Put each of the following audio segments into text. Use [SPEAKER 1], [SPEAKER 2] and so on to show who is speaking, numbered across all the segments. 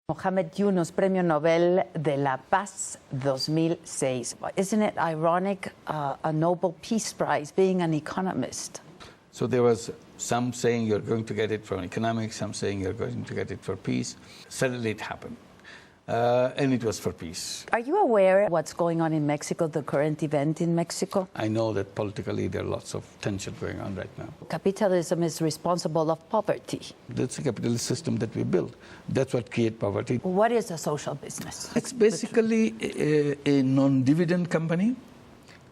[SPEAKER 1] Muhammad Yunus, Premio Nobel de la Paz 2006. Isn't it ironic, a Nobel Peace Prize, being an economist?
[SPEAKER 2] So there was some saying you're going to get it for economics, some saying you're going to get it for peace. Suddenly it happened. And it was for peace.
[SPEAKER 1] Are you aware of what's going on in Mexico, the current event in Mexico?
[SPEAKER 2] I know that politically there are lots of tension going on right now.
[SPEAKER 1] Capitalism is responsible of poverty.
[SPEAKER 2] That's a capitalist system that we built. That's what creates poverty.
[SPEAKER 1] What is a social business?
[SPEAKER 2] It's basically a non-dividend company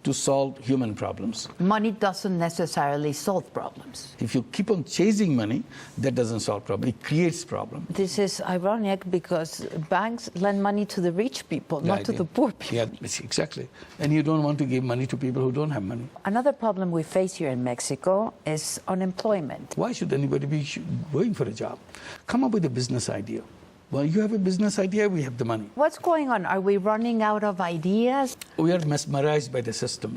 [SPEAKER 2] to solve human problems.
[SPEAKER 1] Money doesn't necessarily solve problems.
[SPEAKER 2] If you keep on chasing money, that doesn't solve problems. It creates problems.
[SPEAKER 1] This is ironic because banks lend money to the rich people, not to the poor people.
[SPEAKER 2] Yeah, exactly. And you don't want to give money to people who don't have money.
[SPEAKER 1] Another problem we face here in Mexico is unemployment.
[SPEAKER 2] Why should anybody be going for a job? Come up with a business idea. Well, you have a business idea, we have the money.
[SPEAKER 1] What's going on? Are we running out of ideas?
[SPEAKER 2] We are mesmerized by the system.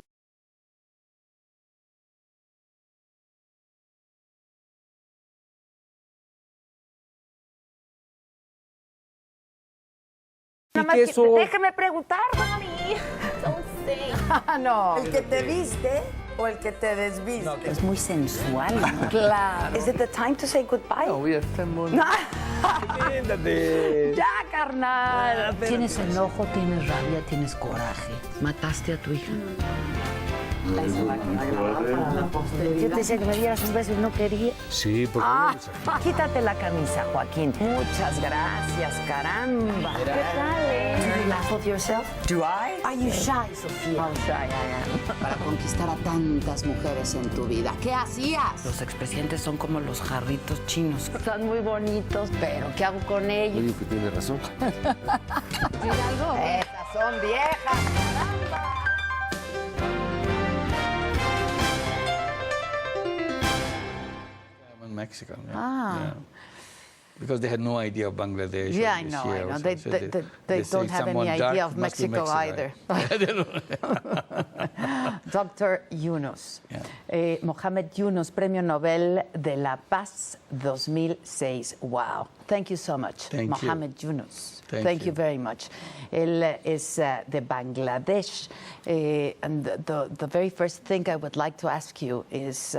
[SPEAKER 1] Déjeme preguntar, mami.
[SPEAKER 3] Don't say.
[SPEAKER 1] No.
[SPEAKER 4] ¿El que te viste o el que te desviste?
[SPEAKER 1] No, es muy sensual, ¿no?
[SPEAKER 4] Claro.
[SPEAKER 1] Is it the time to say goodbye?
[SPEAKER 2] No, we are more...
[SPEAKER 1] Ya, carnal. Tienes enojo, tienes rabia, tienes coraje. Mataste a tu hija. Yo te decía que me dieras un beso y no quería.
[SPEAKER 5] Sí, porque
[SPEAKER 1] Quítate la camisa, Joaquín. Muchas gracias, caramba. ¿Qué tal, Do you laugh at yourself?
[SPEAKER 4] Do I?
[SPEAKER 1] Are you shy, Sofía?
[SPEAKER 4] I'm shy, I am.
[SPEAKER 6] Para conquistar a tantas mujeres en tu vida. ¿Qué hacías?
[SPEAKER 1] Los expresidentes son como los jarritos chinos. Están muy bonitos, pero ¿qué hago con ellos?
[SPEAKER 5] Oye, que tiene razón.
[SPEAKER 1] ¿Tienes algo? Esas son viejas.
[SPEAKER 2] Mexico. Yeah. Because they had no idea of Bangladesh.
[SPEAKER 1] Yeah, I know. They don't have any idea of Mexico either. Dr. Yunus.
[SPEAKER 2] Yeah.
[SPEAKER 1] Muhammad Yunus, Premio Nobel de la Paz 2006. Wow. Thank you so much, Muhammad Yunus. Thank you very much. Él es de Bangladesh. And the very first thing I would like to ask you is,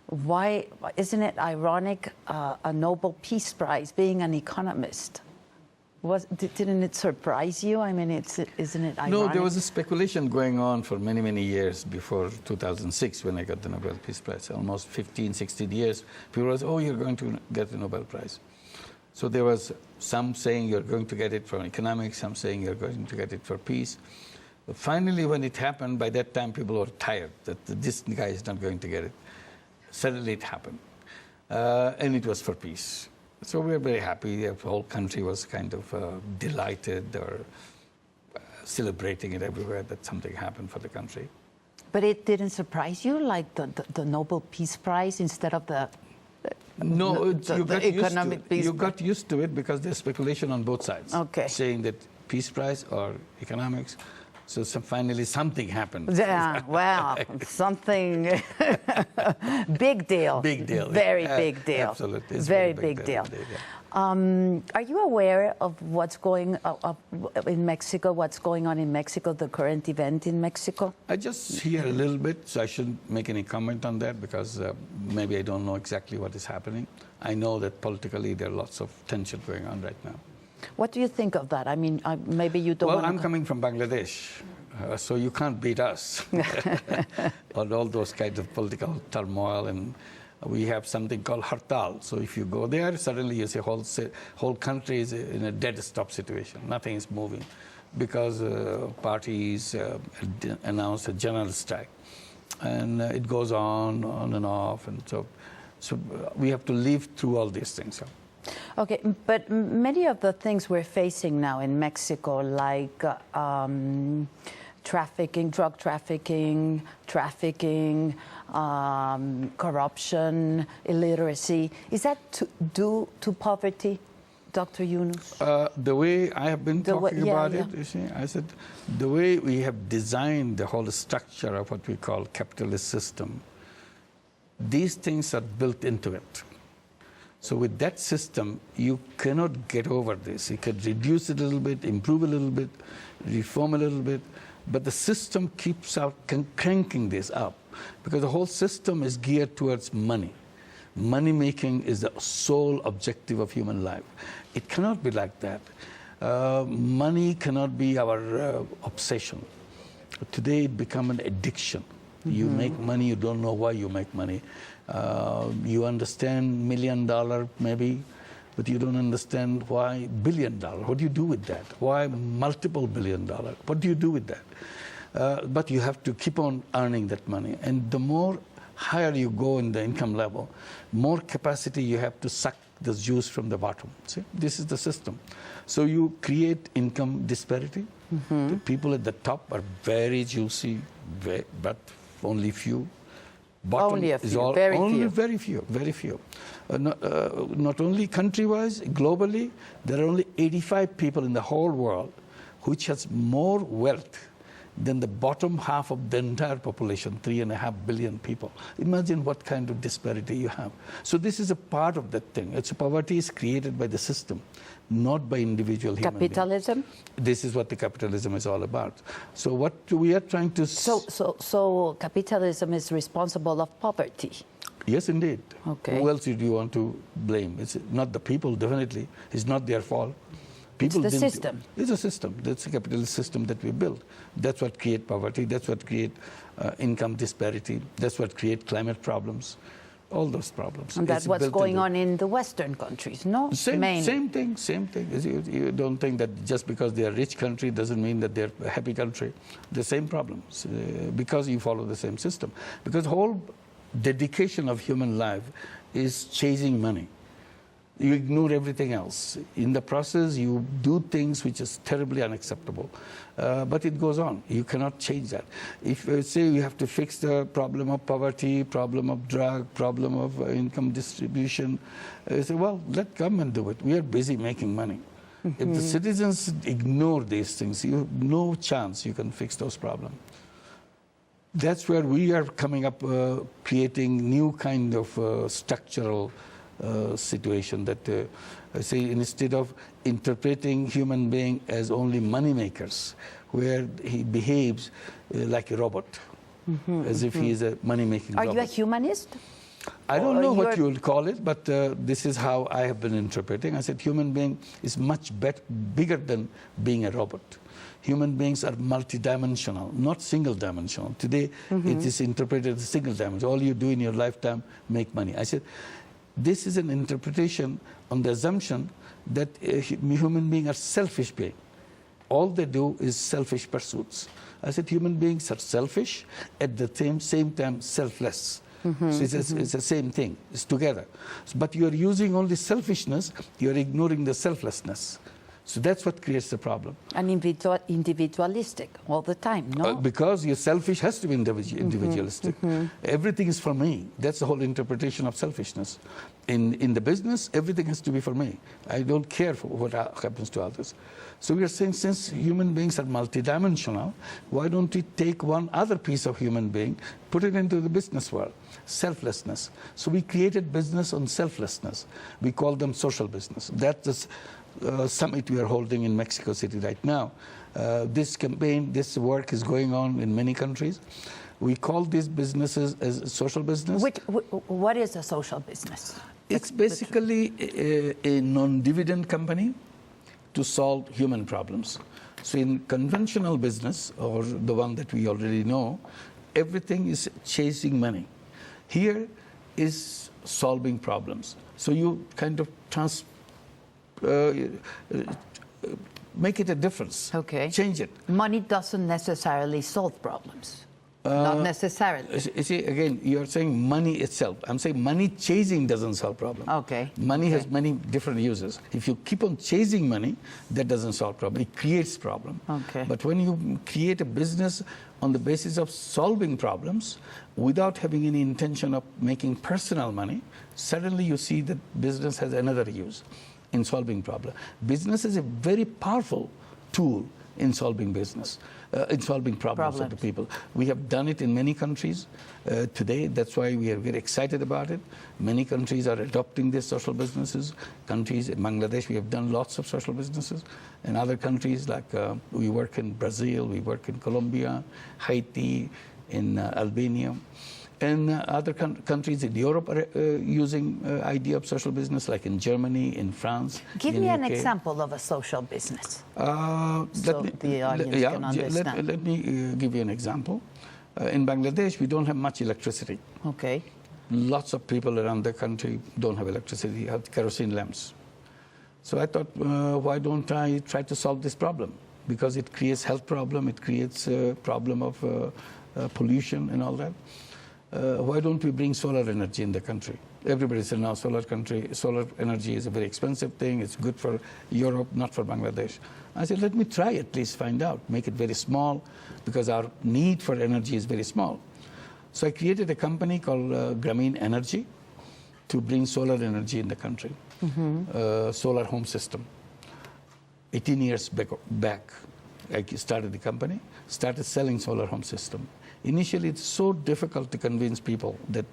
[SPEAKER 1] why isn't it ironic, a Nobel Peace Prize, being an economist? Didn't it surprise you? I mean, isn't it ironic?
[SPEAKER 2] No, there was a speculation going on for many, many years before 2006 when I got the Nobel Peace Prize. Almost 15, 16 years. People were saying, oh, you're going to get the Nobel Prize. So there was some saying you're going to get it for economics, some saying you're going to get it for peace. But finally, when it happened, by that time people were tired that this guy is not going to get it. Suddenly it happened. And it was for peace. So we were very happy. The whole country was kind of delighted or celebrating it everywhere that something happened for the country.
[SPEAKER 1] But it didn't surprise you, like the Nobel Peace Prize instead of the economic peace?
[SPEAKER 2] You got used to it because there's speculation on both sides.
[SPEAKER 1] Okay.
[SPEAKER 2] Saying that peace prize or economics. So finally something happened.
[SPEAKER 1] Yeah, well, something big deal.
[SPEAKER 2] Big deal.
[SPEAKER 1] Very big deal.
[SPEAKER 2] Absolutely. It's
[SPEAKER 1] very big deal.
[SPEAKER 2] Indeed, yeah.
[SPEAKER 1] Are you aware of what's going in Mexico, what's going on in Mexico, the current event in Mexico?
[SPEAKER 2] I just hear a little bit, so I shouldn't make any comment on that because maybe I don't know exactly what is happening. I know that politically there are lots of tension going on right now.
[SPEAKER 1] What do you think of that? I mean, maybe you don't
[SPEAKER 2] Well,
[SPEAKER 1] want
[SPEAKER 2] I'm coming from Bangladesh, so you can't beat us on all those kinds of political turmoil. And we have something called hartal. So if you go there, suddenly you see whole country is in a dead stop situation. Nothing is moving because parties announce a general strike. And it goes on and off. And so we have to live through all these things.
[SPEAKER 1] Okay, but many of the things we're facing now in Mexico, like trafficking, drug trafficking, corruption, illiteracy, is that due to poverty, Dr. Yunus?
[SPEAKER 2] The way I have been talking about it, you see, I said, the way we have designed the whole structure of what we call capitalist system, these things are built into it. So with that system, you cannot get over this. You can reduce it a little bit, improve a little bit, reform a little bit, but the system keeps out cranking this up because the whole system is geared towards money. Money making is the sole objective of human life. It cannot be like that. Money cannot be our obsession. Today it become an addiction. You make money, you don't know why you make money. You understand $1 million maybe, but you don't understand why $1 billion. What do you do with that? Why multiple $1 billion? What do you do with that? But you have to keep on earning that money. And the more higher you go in the income level, more capacity you have to suck the juice from the bottom. See, this is the system. So you create income disparity. The people at the top are very juicy, but only few. Bottom
[SPEAKER 1] only a few,
[SPEAKER 2] is all,
[SPEAKER 1] very
[SPEAKER 2] only
[SPEAKER 1] few.
[SPEAKER 2] Very few, very few. Not only country-wise, globally, there are only 85 people in the whole world which has more wealth than the bottom half of the entire population, 3.5 billion people. Imagine what kind of disparity you have. So this is a part of that thing. Poverty is created by the system, not by individual human beings.
[SPEAKER 1] Capitalism?
[SPEAKER 2] This is what the capitalism is all about. So what we are trying to...
[SPEAKER 1] So capitalism is responsible of poverty?
[SPEAKER 2] Yes, indeed.
[SPEAKER 1] Okay.
[SPEAKER 2] Who else do you want to blame? It's not the people, definitely. It's not their fault. People
[SPEAKER 1] it's the system.
[SPEAKER 2] It's a system. That's a capitalist system that we built. That's what creates poverty. That's what creates income disparity. That's what creates climate problems. All those problems.
[SPEAKER 1] And that's what's going on in the Western countries, no?
[SPEAKER 2] Same thing. You don't think that just because they are a rich country doesn't mean that they're a happy country. The same problems because you follow the same system. Because the whole dedication of human life is chasing money. You ignore everything else. In the process, you do things which is terribly unacceptable. But it goes on. You cannot change that. If say you have to fix the problem of poverty, problem of drug, problem of income distribution, say, well, let government do it. We are busy making money. If the citizens ignore these things, you have no chance you can fix those problems. That's where we are coming up, creating new kind of structural situation that say instead of interpreting human being as only money makers, where he behaves like a robot, as if he is a money-making robot.
[SPEAKER 1] Are you a humanist?
[SPEAKER 2] I don't know what you will call it, but this is how I have been interpreting. I said human being is much bigger than being a robot. Human beings are multidimensional, not single-dimensional. Today, it is interpreted as single-dimensional. All you do in your lifetime, make money. I said, this is an interpretation on the assumption that human beings are selfish beings. All they do is selfish pursuits. I said human beings are selfish, at the same time selfless. So it's the same thing. It's together. But you are using only selfishness. You are ignoring the selflessness. So that's what creates the problem.
[SPEAKER 1] And individualistic all the time, no?
[SPEAKER 2] Because you're selfish has to be individualistic. Everything is for me. That's the whole interpretation of selfishness. In the business, everything has to be for me. I don't care for what happens to others. So we are saying since human beings are multidimensional, why don't we take one other piece of human being, put it into the business world? Selflessness. So we created business on selflessness. We call them social business. That's the summit we are holding in Mexico City right now. This campaign, this work is going on in many countries. We call these businesses as social business.
[SPEAKER 1] What is a social business?
[SPEAKER 2] It's basically a non-dividend company to solve human problems. So in conventional business, or the one that we already know, everything is chasing money. Here is solving problems. So you kind of make it a difference.
[SPEAKER 1] Okay.
[SPEAKER 2] Change it.
[SPEAKER 1] Money doesn't necessarily solve problems. Not necessarily.
[SPEAKER 2] You see, again, you're saying money itself. I'm saying money chasing doesn't solve problems.
[SPEAKER 1] Okay.
[SPEAKER 2] Money has many different uses. If you keep on chasing money, that doesn't solve problem. It creates problem.
[SPEAKER 1] Okay.
[SPEAKER 2] But when you create a business on the basis of solving problems without having any intention of making personal money, suddenly you see that business has another use in solving problem. Business is a very powerful tool in solving business, in solving problems of the people. We have done it in many countries today. That's why we are very excited about it. Many countries are adopting these social businesses. Countries in Bangladesh, we have done lots of social businesses. In other countries, like we work in Brazil, we work in Colombia, Haiti, in Albania. And other countries in Europe are using idea of social business, like in Germany, in France.
[SPEAKER 1] Give me an
[SPEAKER 2] UK.
[SPEAKER 1] example of a social business.
[SPEAKER 2] So
[SPEAKER 1] the audience can understand.
[SPEAKER 2] Let me give you an example. In Bangladesh, we don't have much electricity.
[SPEAKER 1] Okay.
[SPEAKER 2] Lots of people around the country don't have electricity, have kerosene lamps. So I thought, why don't I try to solve this problem? Because it creates health problem, it creates a problem of pollution and all that. Why don't we bring solar energy in the country? Everybody said, no, solar energy is a very expensive thing. It's good for Europe, not for Bangladesh. I said, let me try at least find out, make it very small, because our need for energy is very small. So I created a company called Grameen Energy to bring solar energy in the country, solar home system. 18 years back, I started the company, started selling solar home system. Initially, it's so difficult to convince people that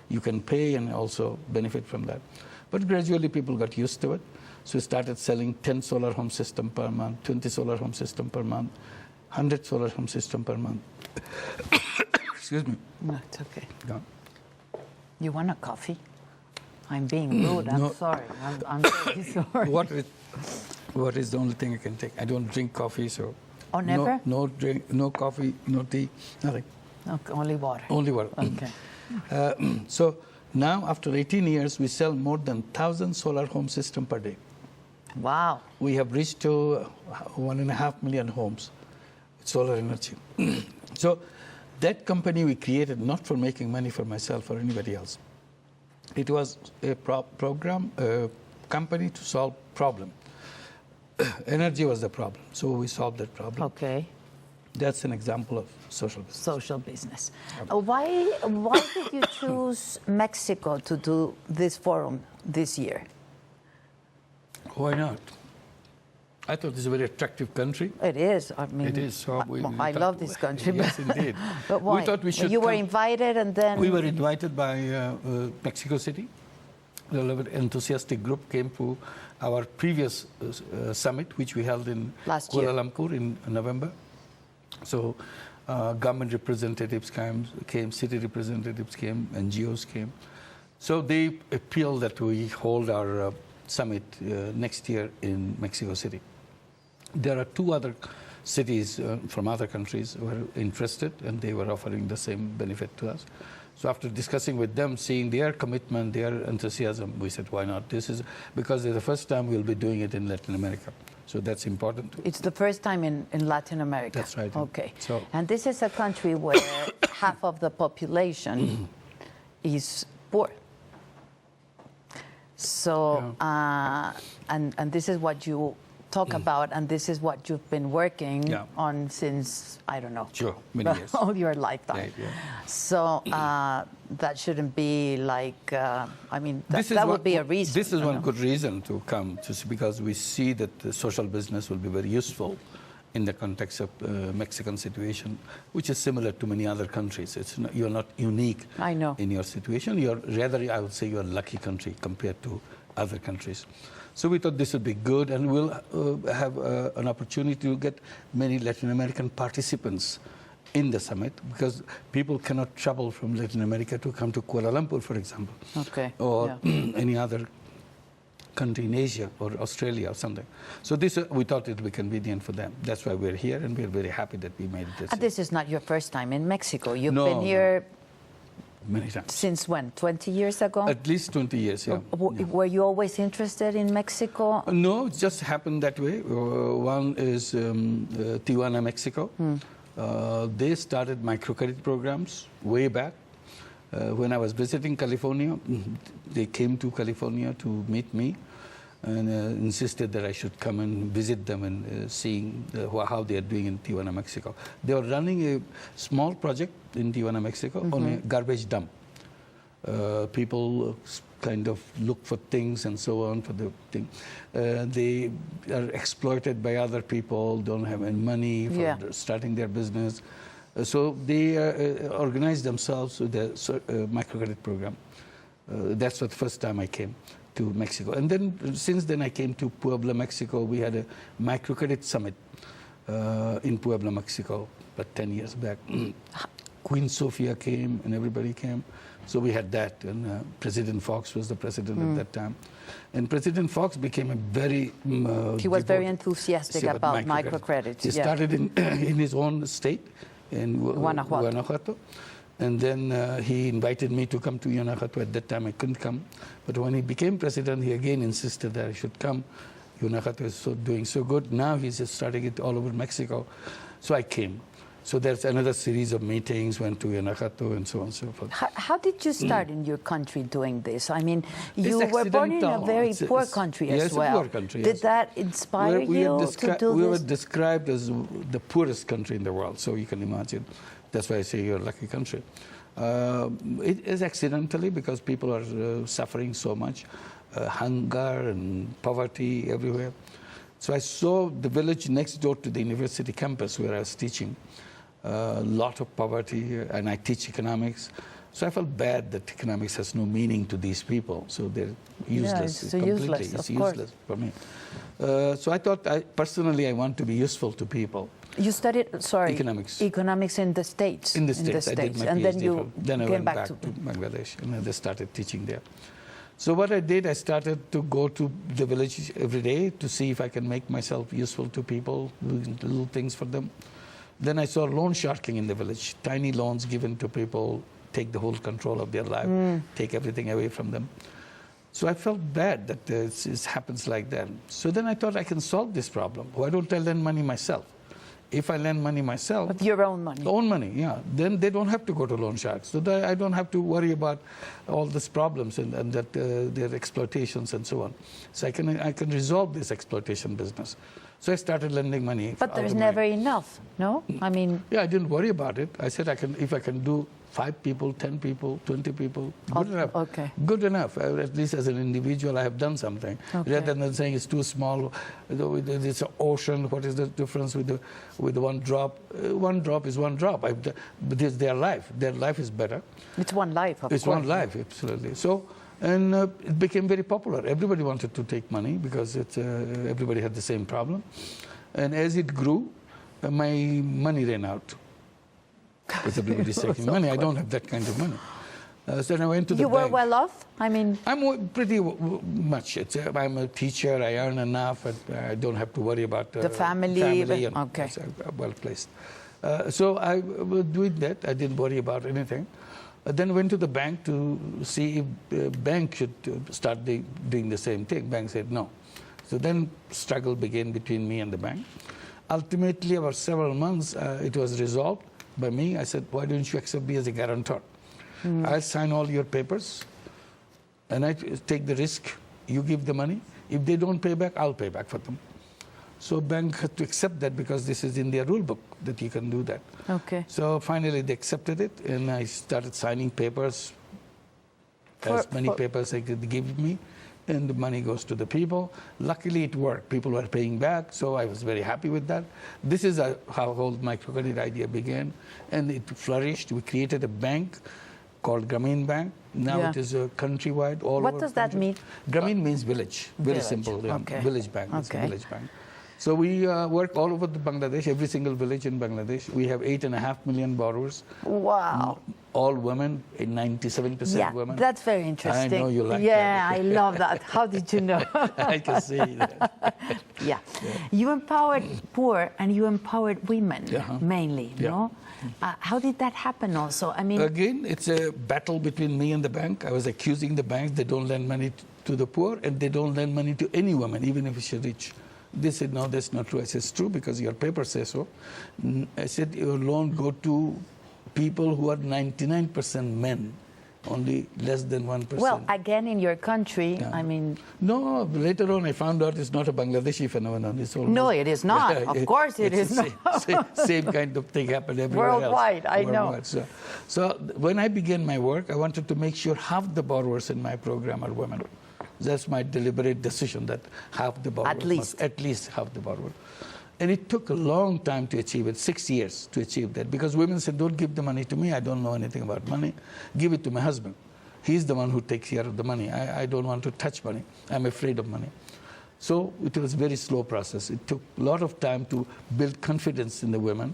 [SPEAKER 2] you can pay and also benefit from that. But gradually, people got used to it. So we started selling 10 solar home system per month, 20 solar home system per month, 100 solar home system per month. Excuse me.
[SPEAKER 1] No, it's okay.
[SPEAKER 2] No.
[SPEAKER 1] You want a coffee? I'm being rude. I'm sorry. I'm very sorry.
[SPEAKER 2] What is the only thing I can take? I don't drink coffee, so...
[SPEAKER 1] Oh, never?
[SPEAKER 2] No drink, no coffee, no tea, nothing.
[SPEAKER 1] Okay, only water.
[SPEAKER 2] Only water.
[SPEAKER 1] Okay.
[SPEAKER 2] So now, after 18 years, we sell more than 1,000 solar home systems per day.
[SPEAKER 1] Wow.
[SPEAKER 2] We have reached to 1.5 million homes with solar energy. So that company we created not for making money for myself or anybody else. It was a company to solve problem. Energy was the problem, so we solved that problem.
[SPEAKER 1] Okay.
[SPEAKER 2] That's an example of social business.
[SPEAKER 1] Social business. Why did you choose Mexico to do this forum this year?
[SPEAKER 2] Why not? I thought it's a very attractive country.
[SPEAKER 1] It is. I mean,
[SPEAKER 2] it is. So
[SPEAKER 1] I love this country.
[SPEAKER 2] Yes, indeed.
[SPEAKER 1] But why?
[SPEAKER 2] We thought we should.
[SPEAKER 1] You were invited, and then
[SPEAKER 2] we were invited by Mexico City. A very enthusiastic group came to our previous summit, which we held in Kuala Lumpur in November. So government representatives came, city representatives came, NGOs came. So they appealed that we hold our summit next year in Mexico City. There are 2 other cities from other countries who were interested, and they were offering the same benefit to us. So after discussing with them, seeing their commitment, their enthusiasm, we said, why not? This is because it's the first time we'll be doing it in Latin America. So that's important.
[SPEAKER 1] It's the first time in Latin America.
[SPEAKER 2] That's right.
[SPEAKER 1] Okay.
[SPEAKER 2] So,
[SPEAKER 1] and this is a country where half of the population is poor. So, and this is what you talk about, and this is what you've been working on since, I don't know,
[SPEAKER 2] many years.
[SPEAKER 1] all your lifetime.
[SPEAKER 2] Right, yeah.
[SPEAKER 1] So that shouldn't be like, I mean, that would be a reason.
[SPEAKER 2] This is one good reason to come, because we see that the social business will be very useful in the context of Mexican situation, which is similar to many other countries. You're not unique in your situation. Rather, I would say you're a lucky country compared to other countries. So we thought this would be good, and we'll have an opportunity to get many Latin American participants in the summit, because people cannot travel from Latin America to come to Kuala Lumpur, for example, or any other country in Asia or Australia or something. So this, we thought it would be convenient for them. That's why we're here, and we're very happy that we made this.
[SPEAKER 1] And this is not your first time in Mexico. You've been here
[SPEAKER 2] many times.
[SPEAKER 1] Since when? 20 years ago?
[SPEAKER 2] At least 20 years, yeah.
[SPEAKER 1] Were you always interested in Mexico?
[SPEAKER 2] No, it just happened that way. One is Tijuana, Mexico. They started microcredit programs way back. When I was visiting California, they came to California to meet me and insisted that I should come and visit them and seeing how they are doing in Tijuana, Mexico. They were running a small project in Tijuana, Mexico on a garbage dump. People kind of look for things and so on for the thing. They are exploited by other people, don't have any money for starting their business. So they organize themselves with a microcredit program. That's the first time I came to Mexico. And then since then I came to Puebla, Mexico. We had a microcredit summit in Puebla, Mexico, about 10 years back. Queen Sofia came and everybody came. So we had that, and President Fox was the president at that time. And President Fox became a very
[SPEAKER 1] he was very enthusiastic about microcredit.
[SPEAKER 2] He started in his own state, in Guanajuato. And then he invited me to come to Guanajuato. At that time I couldn't come. But when he became president, he again insisted that I should come. Guanajuato is doing so good. Now he's just starting it all over Mexico. So I came. So there's another series of meetings, went to Guanajuato and so on and so forth.
[SPEAKER 1] How did you start in your country doing this? I mean, you were born in a very poor country as well.
[SPEAKER 2] Yes, a poor country.
[SPEAKER 1] Did that inspire you to do this?
[SPEAKER 2] We were described as the poorest country in the world, so you can imagine. That's why I say you're a lucky country. It is accidentally because people are suffering so much, hunger and poverty everywhere. So I saw the village next door to the university campus where I was teaching. A lot of poverty, and I teach economics. So I felt bad that economics has no meaning to these people. So they're useless.
[SPEAKER 1] Yeah, it's
[SPEAKER 2] useless for me. So I thought, personally, I want to be useful to people.
[SPEAKER 1] You studied,
[SPEAKER 2] economics.
[SPEAKER 1] Economics in the States.
[SPEAKER 2] In the States. I did my
[SPEAKER 1] and
[SPEAKER 2] PhD.
[SPEAKER 1] Then
[SPEAKER 2] I
[SPEAKER 1] came
[SPEAKER 2] went
[SPEAKER 1] back
[SPEAKER 2] to Bangladesh, and I started teaching there. So what I did, I started to go to the village every day to see if I can make myself useful to people, doing little things for them. Then I saw loan sharking in the village, tiny loans given to people, take the whole control of their life, take everything away from them. So I felt bad that this happens like that. So then I thought I can solve this problem. Why don't I lend money myself? If I lend money myself...
[SPEAKER 1] With your own money?
[SPEAKER 2] Own money, yeah. Then they don't have to go to loan sharks. So that I don't have to worry about all these problems and that their exploitations and so on. So I can resolve this exploitation business. So I started lending money.
[SPEAKER 1] But there's never enough, no? I mean...
[SPEAKER 2] Yeah, I didn't worry about it. I said if I can do 5 people, 10 people, 20 people, good enough.
[SPEAKER 1] Okay.
[SPEAKER 2] Good enough. At least as an individual, I have done something.
[SPEAKER 1] Okay.
[SPEAKER 2] Rather than saying it's too small, it's an ocean, what is the difference with one drop? One drop is one drop. But it's their life. Their life is better.
[SPEAKER 1] It's one life, of course.
[SPEAKER 2] It's one life, absolutely. So, and it became very popular. Everybody wanted to take money because everybody had the same problem. And as it grew, my money ran out. Because everybody's taking money. I don't have that kind of money. So I went to the bank.
[SPEAKER 1] You were well off? I mean...
[SPEAKER 2] I'm pretty much. I'm a teacher. I earn enough. I don't have to worry about
[SPEAKER 1] the family.
[SPEAKER 2] And
[SPEAKER 1] okay.
[SPEAKER 2] Well placed. So I was doing that. I didn't worry about anything. Then went to the bank to see if the bank should start doing the same thing. Bank said no. So then struggle began between me and the bank. Ultimately, over several months, it was resolved by me. I said, why don't you accept me as a guarantor? I'll sign all your papers, and I take the risk. You give the money. If they don't pay back, I'll pay back for them. So bank had to accept that because this is in their rule book that you can do that.
[SPEAKER 1] Okay.
[SPEAKER 2] So finally they accepted it, and I started signing papers, as many papers they could give me, and the money goes to the people. Luckily it worked. People were paying back, so I was very happy with that. This is how the whole microcredit idea began, and it flourished. We created a bank called Grameen Bank. Now it is countrywide, all over.
[SPEAKER 1] What does that mean?
[SPEAKER 2] Grameen means village. Very simple.
[SPEAKER 1] Okay.
[SPEAKER 2] Village bank.
[SPEAKER 1] Okay.
[SPEAKER 2] It's a village bank. So we work all over Bangladesh, every single village in Bangladesh. We have 8.5 million borrowers.
[SPEAKER 1] Wow.
[SPEAKER 2] All women, 97% women.
[SPEAKER 1] That's very interesting.
[SPEAKER 2] I know you like that.
[SPEAKER 1] Yeah, I love that. How did you know?
[SPEAKER 2] I can see that.
[SPEAKER 1] Yeah. You empowered poor and you empowered women, mainly, no? How did that happen also? I mean...
[SPEAKER 2] Again, it's a battle between me and the bank. I was accusing the bank they don't lend money to the poor, and they don't lend money to any woman, even if she's rich. They said, no, that's not true. I said, it's true because your paper says so. I said, your loan go to people who are 99% men only less than 1%.
[SPEAKER 1] Well, again, in your country,
[SPEAKER 2] Yeah.
[SPEAKER 1] I mean...
[SPEAKER 2] No, later on I found out it's not a Bangladeshi phenomenon. It's almost,
[SPEAKER 1] No, it is not. Of course it is not.
[SPEAKER 2] Same kind of thing happened everywhere else.
[SPEAKER 1] Worldwide, I know.
[SPEAKER 2] So when I began my work, I wanted to make sure half the borrowers in my program are women. That's my deliberate decision, that half the borrowers at least half the borrowers. And it took a long time to achieve it, 6 years to achieve that, because women said, don't give the money to me, I don't know anything about money. Give it to my husband. He's the one who takes care of the money. I don't want to touch money. I'm afraid of money. So it was a very slow process. It took a lot of time to build confidence in the women,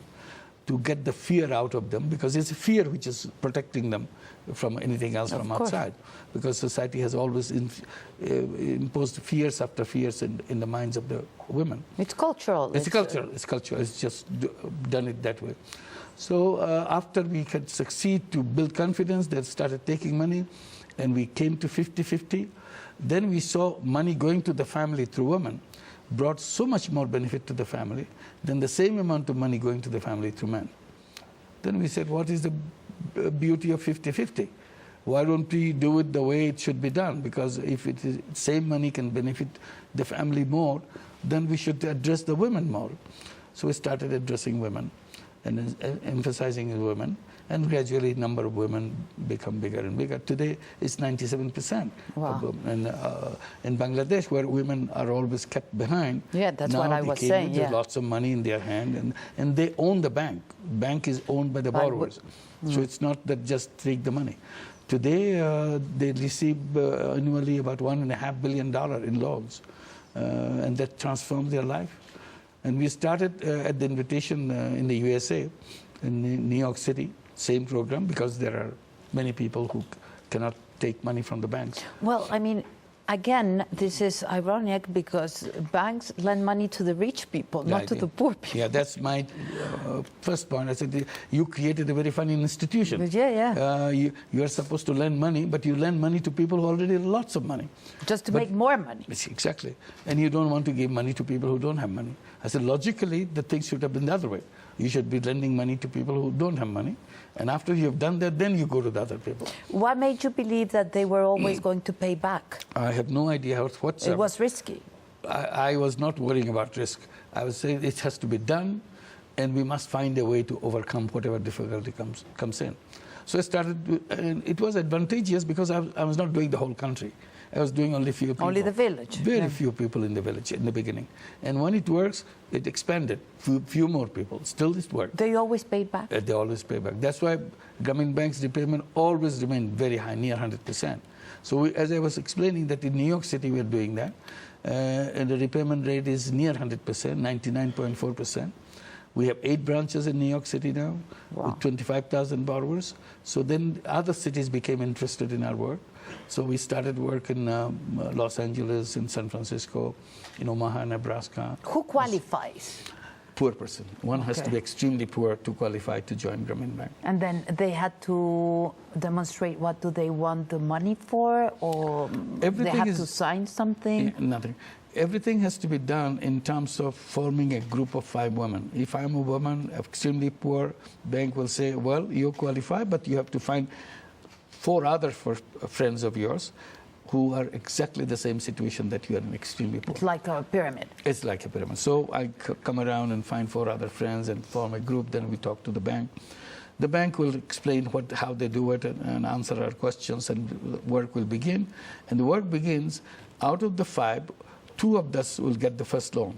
[SPEAKER 2] to get the fear out of them, because it's fear which is protecting them from anything else from outside. Because society has always imposed fears after fears in the minds of the women.
[SPEAKER 1] It's cultural.
[SPEAKER 2] It's cultural. It's cultural. It's just done it that way. So after we could succeed to build confidence, they started taking money, and we came to 50-50. Then we saw money going to the family through women brought so much more benefit to the family than the same amount of money going to the family through men. Then we said, what is the beauty of 50-50? Why don't we do it the way it should be done? Because if it is same money can benefit the family more, then we should address the women more. So we started addressing women and emphasizing women, and gradually number of women become bigger and bigger. Today it's 97% of women. And in Bangladesh, where women are always kept behind,
[SPEAKER 1] yeah, that's what I was saying.
[SPEAKER 2] There's lots of money in their hand, and they own the bank. Bank is owned by the borrowers. So it's not that just take the money. Today, they receive annually about $1.5 billion in loans, and that transforms their life. And we started at the invitation in the USA, in New York City, same program, because there are many people who cannot take money from the banks.
[SPEAKER 1] Well, I mean, again, this is ironic because banks lend money to the rich people, not to the poor people.
[SPEAKER 2] Yeah, that's my first point. I said, you created a very funny institution.
[SPEAKER 1] Yeah.
[SPEAKER 2] You are supposed to lend money, but you lend money to people who already have lots of money.
[SPEAKER 1] Just to make more money.
[SPEAKER 2] Exactly. And you don't want to give money to people who don't have money. I said, logically, the thing should have been the other way. You should be lending money to people who don't have money. And after you've done that, then you go to the other people.
[SPEAKER 1] What made you believe that they were always going to pay back?
[SPEAKER 2] I have no idea whatsoever.
[SPEAKER 1] It was risky.
[SPEAKER 2] I was not worrying about risk. I was saying it has to be done, and we must find a way to overcome whatever difficulty comes in. So I started, and it was advantageous because I was not doing the whole country. I was doing only few people.
[SPEAKER 1] Only the village.
[SPEAKER 2] Very few people in the village in the beginning. And when it works, it expanded. Few more people. Still it worked.
[SPEAKER 1] They always paid back?
[SPEAKER 2] They always pay back. That's why Grameen Bank's repayment always remained very high, near 100%. So as I was explaining that in New York City we're doing that, and the repayment rate is near 100%, 99.4%. We have 8 branches in New York City now, with 25,000 borrowers. So then other cities became interested in our work. So we started work in Los Angeles, in San Francisco, in Omaha, Nebraska.
[SPEAKER 1] Who qualifies?
[SPEAKER 2] Poor person. One has to be extremely poor to qualify to join Grameen Bank.
[SPEAKER 1] And then they had to demonstrate what do they want the money for, or they have to sign something?
[SPEAKER 2] Nothing. Everything has to be done in terms of forming a group of 5 women. If I'm a woman, extremely poor, bank will say, well, you qualify, but you have to find 4 other friends of yours who are exactly the same situation that you are in, extremely poor.
[SPEAKER 1] It's like a pyramid.
[SPEAKER 2] It's like a pyramid. So I come around and find 4 other friends and form a group. Then we talk to the bank. The bank will explain how they do it and answer our questions, and work will begin. And the work begins. Out of the 5, 2 of us will get the first loan,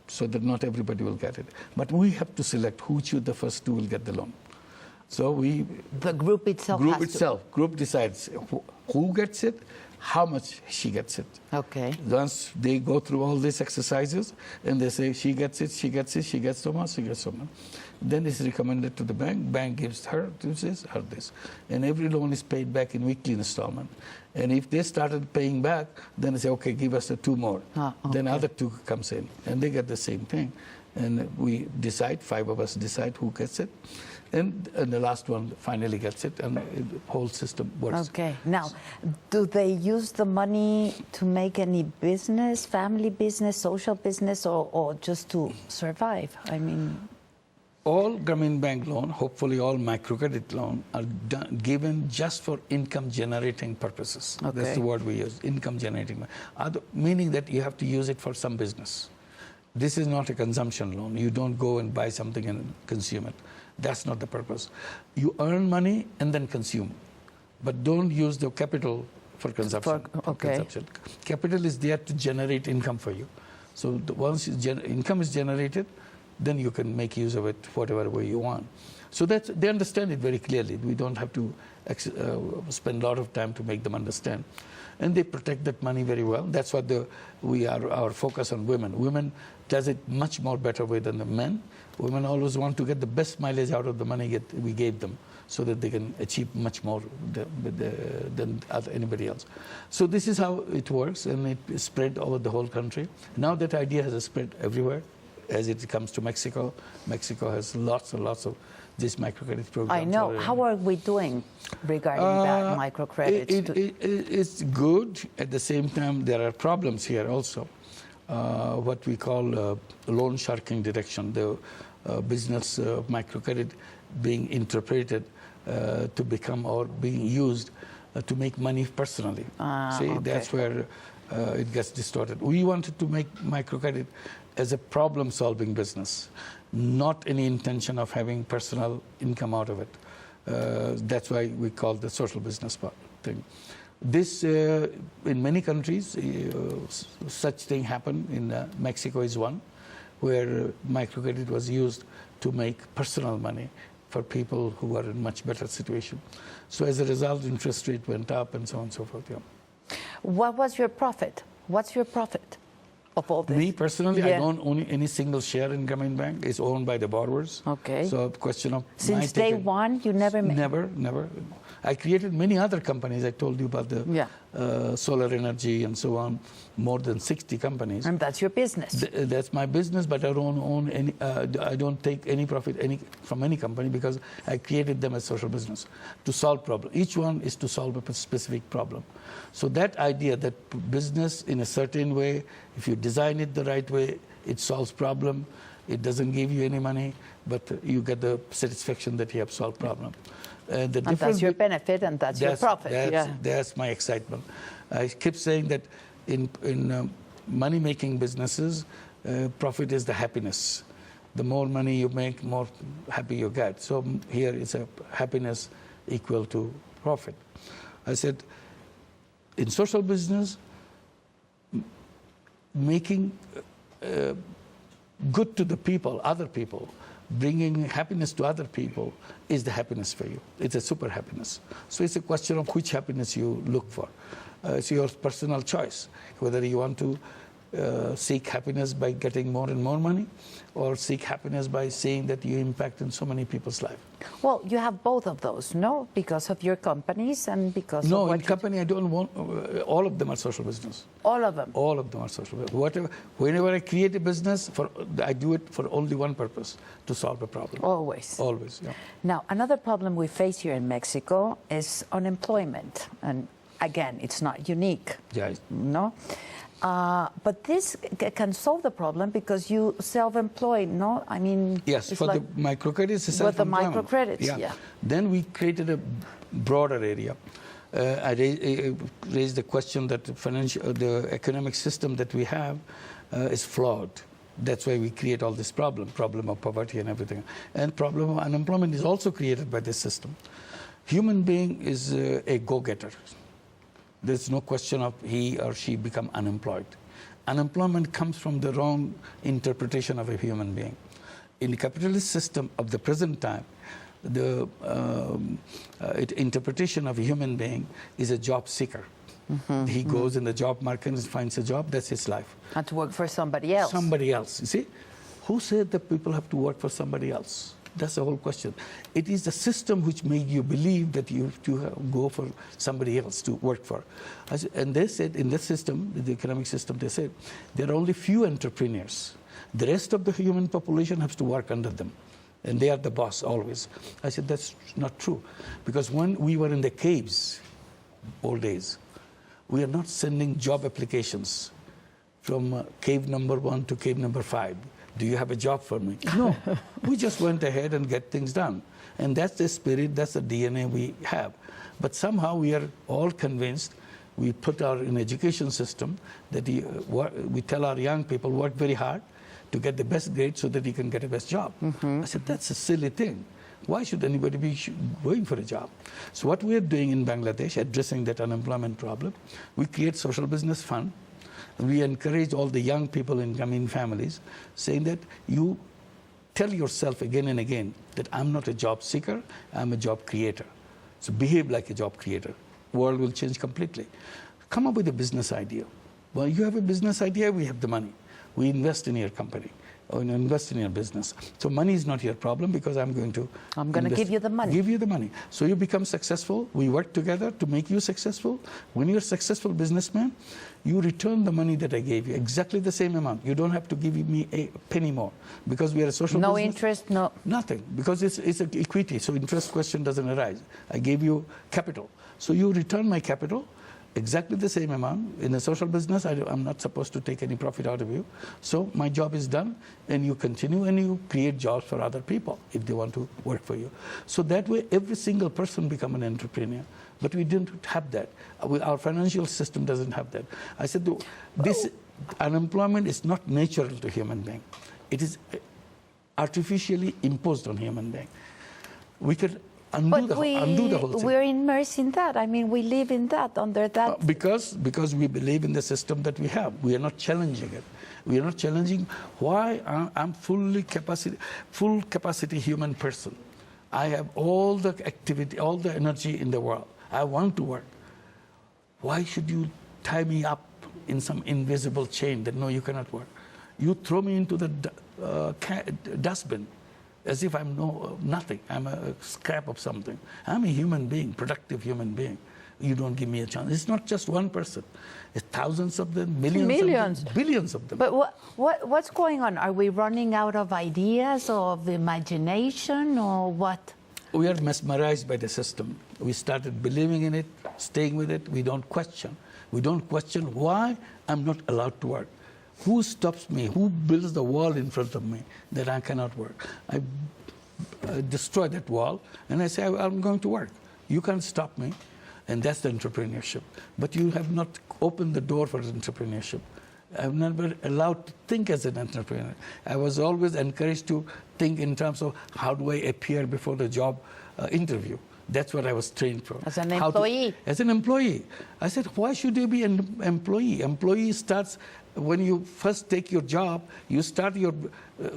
[SPEAKER 2] so that not everybody will get it. But we have to select who choose the first 2 will get the loan. So
[SPEAKER 1] the group itself
[SPEAKER 2] group decides who gets it, how much she gets it.
[SPEAKER 1] Okay.
[SPEAKER 2] Once they go through all these exercises and they say she gets it, she gets it, she gets so much, she gets so much. Then it's recommended to the bank. Bank gives her this, her this. And every loan is paid back in weekly installment. And if they started paying back, then they say, okay, give us 2 more. Okay. Then other 2 comes in, and they get the same thing. And we decide, 5 of us decide who gets it. And the last one finally gets it, and the whole system works.
[SPEAKER 1] Okay. Now, do they use the money to make any business, family business, social business, or just to survive? I mean...
[SPEAKER 2] all Grameen Bank loan, hopefully all microcredit loan, are given just for income-generating purposes.
[SPEAKER 1] Okay.
[SPEAKER 2] That's the word we use, income-generating. Meaning that you have to use it for some business. This is not a consumption loan. You don't go and buy something and consume it. That's not the purpose. You earn money and then consume. But don't use the capital for consumption. Consumption. Capital is there to generate income for you. So once income is generated, then you can make use of it whatever way you want. So they understand it very clearly. We don't have to spend a lot of time to make them understand. And they protect that money very well. That's what our focus on women. Women does it much more better way than the men. Women always want to get the best mileage out of the money we gave them, so that they can achieve much more than anybody else. So this is how it works, and it spread over the whole country. Now that idea has spread everywhere. As it comes to Mexico, Mexico has lots and lots of these microcredit programs.
[SPEAKER 1] I know. How are we doing regarding that microcredit?
[SPEAKER 2] It's good. At the same time, there are problems here also. What we call loan sharking detection, the business microcredit being interpreted to become or being used to make money personally. That's where it gets distorted. We wanted to make microcredit as a problem-solving business, not any intention of having personal income out of it. That's why we call the social business thing. This, in many countries, such thing happen. In Mexico is one, where microcredit was used to make personal money for people who are in much better situation. So as a result, interest rate went up and so on and so forth. Yeah.
[SPEAKER 1] What was your profit? What's your profit of all this?
[SPEAKER 2] Me personally, I don't own any single share in Grameen Bank. It's owned by the borrowers.
[SPEAKER 1] Okay.
[SPEAKER 2] So the question of
[SPEAKER 1] since day one, you never made?
[SPEAKER 2] Never. I created many other companies. I told you about the solar energy and so on. More than 60 companies.
[SPEAKER 1] And that's your business.
[SPEAKER 2] That's my business, but I don't own any. I don't take any profit from any company because I created them as social business to solve problems. Each one is to solve a specific problem. So that idea that business in a certain way, if you design it the right way, it solves problem. It doesn't give you any money, but you get the satisfaction that you have solved problem.
[SPEAKER 1] And that's your benefit, and that's your profit.
[SPEAKER 2] That's my excitement. I keep saying that in money-making businesses, profit is the happiness. The more money you make, more happy you get. So here is a happiness equal to profit. I said, in social business, making good to the people, other people, bringing happiness to other people is the happiness for you. It's a super happiness. So it's a question of which happiness you look for. It's your personal choice, whether you want to seek happiness by getting more and more money, or seek happiness by seeing that you impact in so many people's lives.
[SPEAKER 1] Well, you have both of those, no? Because of your companies and because of what
[SPEAKER 2] in company I don't want, all of them are social business.
[SPEAKER 1] All of them?
[SPEAKER 2] All of them are social business. Whenever I create a business, I do it for only one purpose, to solve a problem.
[SPEAKER 1] Always?
[SPEAKER 2] Always, yeah.
[SPEAKER 1] Now, another problem we face here in Mexico is unemployment. And again, it's not unique, no? But this can solve the problem because you self-employed, no? I mean,
[SPEAKER 2] yes, for the microcredits, self-employment.
[SPEAKER 1] With the microcredits, yeah.
[SPEAKER 2] Then we created a broader area. I raised the question that the economic system that we have is flawed. That's why we create all this problem of poverty and everything. And problem of unemployment is also created by this system. Human being is a go-getter. There's no question of he or she become unemployed. Unemployment comes from the wrong interpretation of a human being. In the capitalist system of the present time, the interpretation of a human being is a job seeker. He goes in the job market and finds a job, that's his life.
[SPEAKER 1] And to work for somebody else.
[SPEAKER 2] Somebody else. You see? Who said that people have to work for somebody else? That's the whole question. It is the system which made you believe that you have to go for somebody else to work for. And they said, in this system, the economic system, they said, there are only few entrepreneurs. The rest of the human population has to work under them. And they are the boss always. I said, that's not true. Because when we were in the caves, old days, we are not sending job applications from cave number 1 to cave number 5. Do you have a job for me? No. We just went ahead and get things done. And that's the spirit, that's the DNA we have. But somehow we are all convinced, we put in education system that we tell our young people, work very hard to get the best grade so that you can get a best job. I said, that's a silly thing. Why should anybody be going for a job? So what we are doing in Bangladesh, addressing that unemployment problem, we create social business fund. We encourage all the young people in coming families, saying that you tell yourself again and again that I'm not a job seeker, I'm a job creator. So behave like a job creator. World will change completely. Come up with a business idea. Well, you have a business idea, we have the money. We invest in your company or invest in your business. So money is not your problem because I'm going to
[SPEAKER 1] give you the money.
[SPEAKER 2] Give you the money. So you become successful. We work together to make you successful. When you're a successful businessman, you return the money that I gave you, exactly the same amount. You don't have to give me a penny more because we are a social business.
[SPEAKER 1] No interest, no.
[SPEAKER 2] Nothing, because it's an equity, so interest question doesn't arise. I gave you capital. So you return my capital, exactly the same amount. In a social business, I'm not supposed to take any profit out of you. So my job is done, and you continue and you create jobs for other people if they want to work for you. So that way, every single person become an entrepreneur. But we didn't have that. Our financial system doesn't have that. I said, this unemployment is not natural to human being. It is artificially imposed on human being. We could undo the whole thing.
[SPEAKER 1] We're immersed in that. I mean, we live in that, under that.
[SPEAKER 2] Because we believe in the system that we have. We are not challenging it. We are not challenging why I'm full capacity human person. I have all the activity, all the energy in the world. I want to work. Why should you tie me up in some invisible chain that no, you cannot work? You throw me into the dustbin as if I'm nothing. I'm a scrap of something. I'm a human being, productive human being. You don't give me a chance. It's not just one person. It's thousands of them, millions. Of them, billions of them.
[SPEAKER 1] But what's going on? Are we running out of ideas, of imagination, or what?
[SPEAKER 2] We are mesmerized by the system. We started believing in it, staying with it. We don't question. We don't question why I'm not allowed to work. Who stops me? Who builds the wall in front of me that I cannot work? I destroy that wall, and I say, I'm going to work. You can't stop me. And that's the entrepreneurship. But you have not opened the door for entrepreneurship. I've never allowed to think as an entrepreneur. I was always encouraged to think in terms of how do I appear before the job interview. That's what I was trained for.
[SPEAKER 1] As an employee?
[SPEAKER 2] As an employee. I said, why should you be an employee? Employee starts, when you first take your job, you start your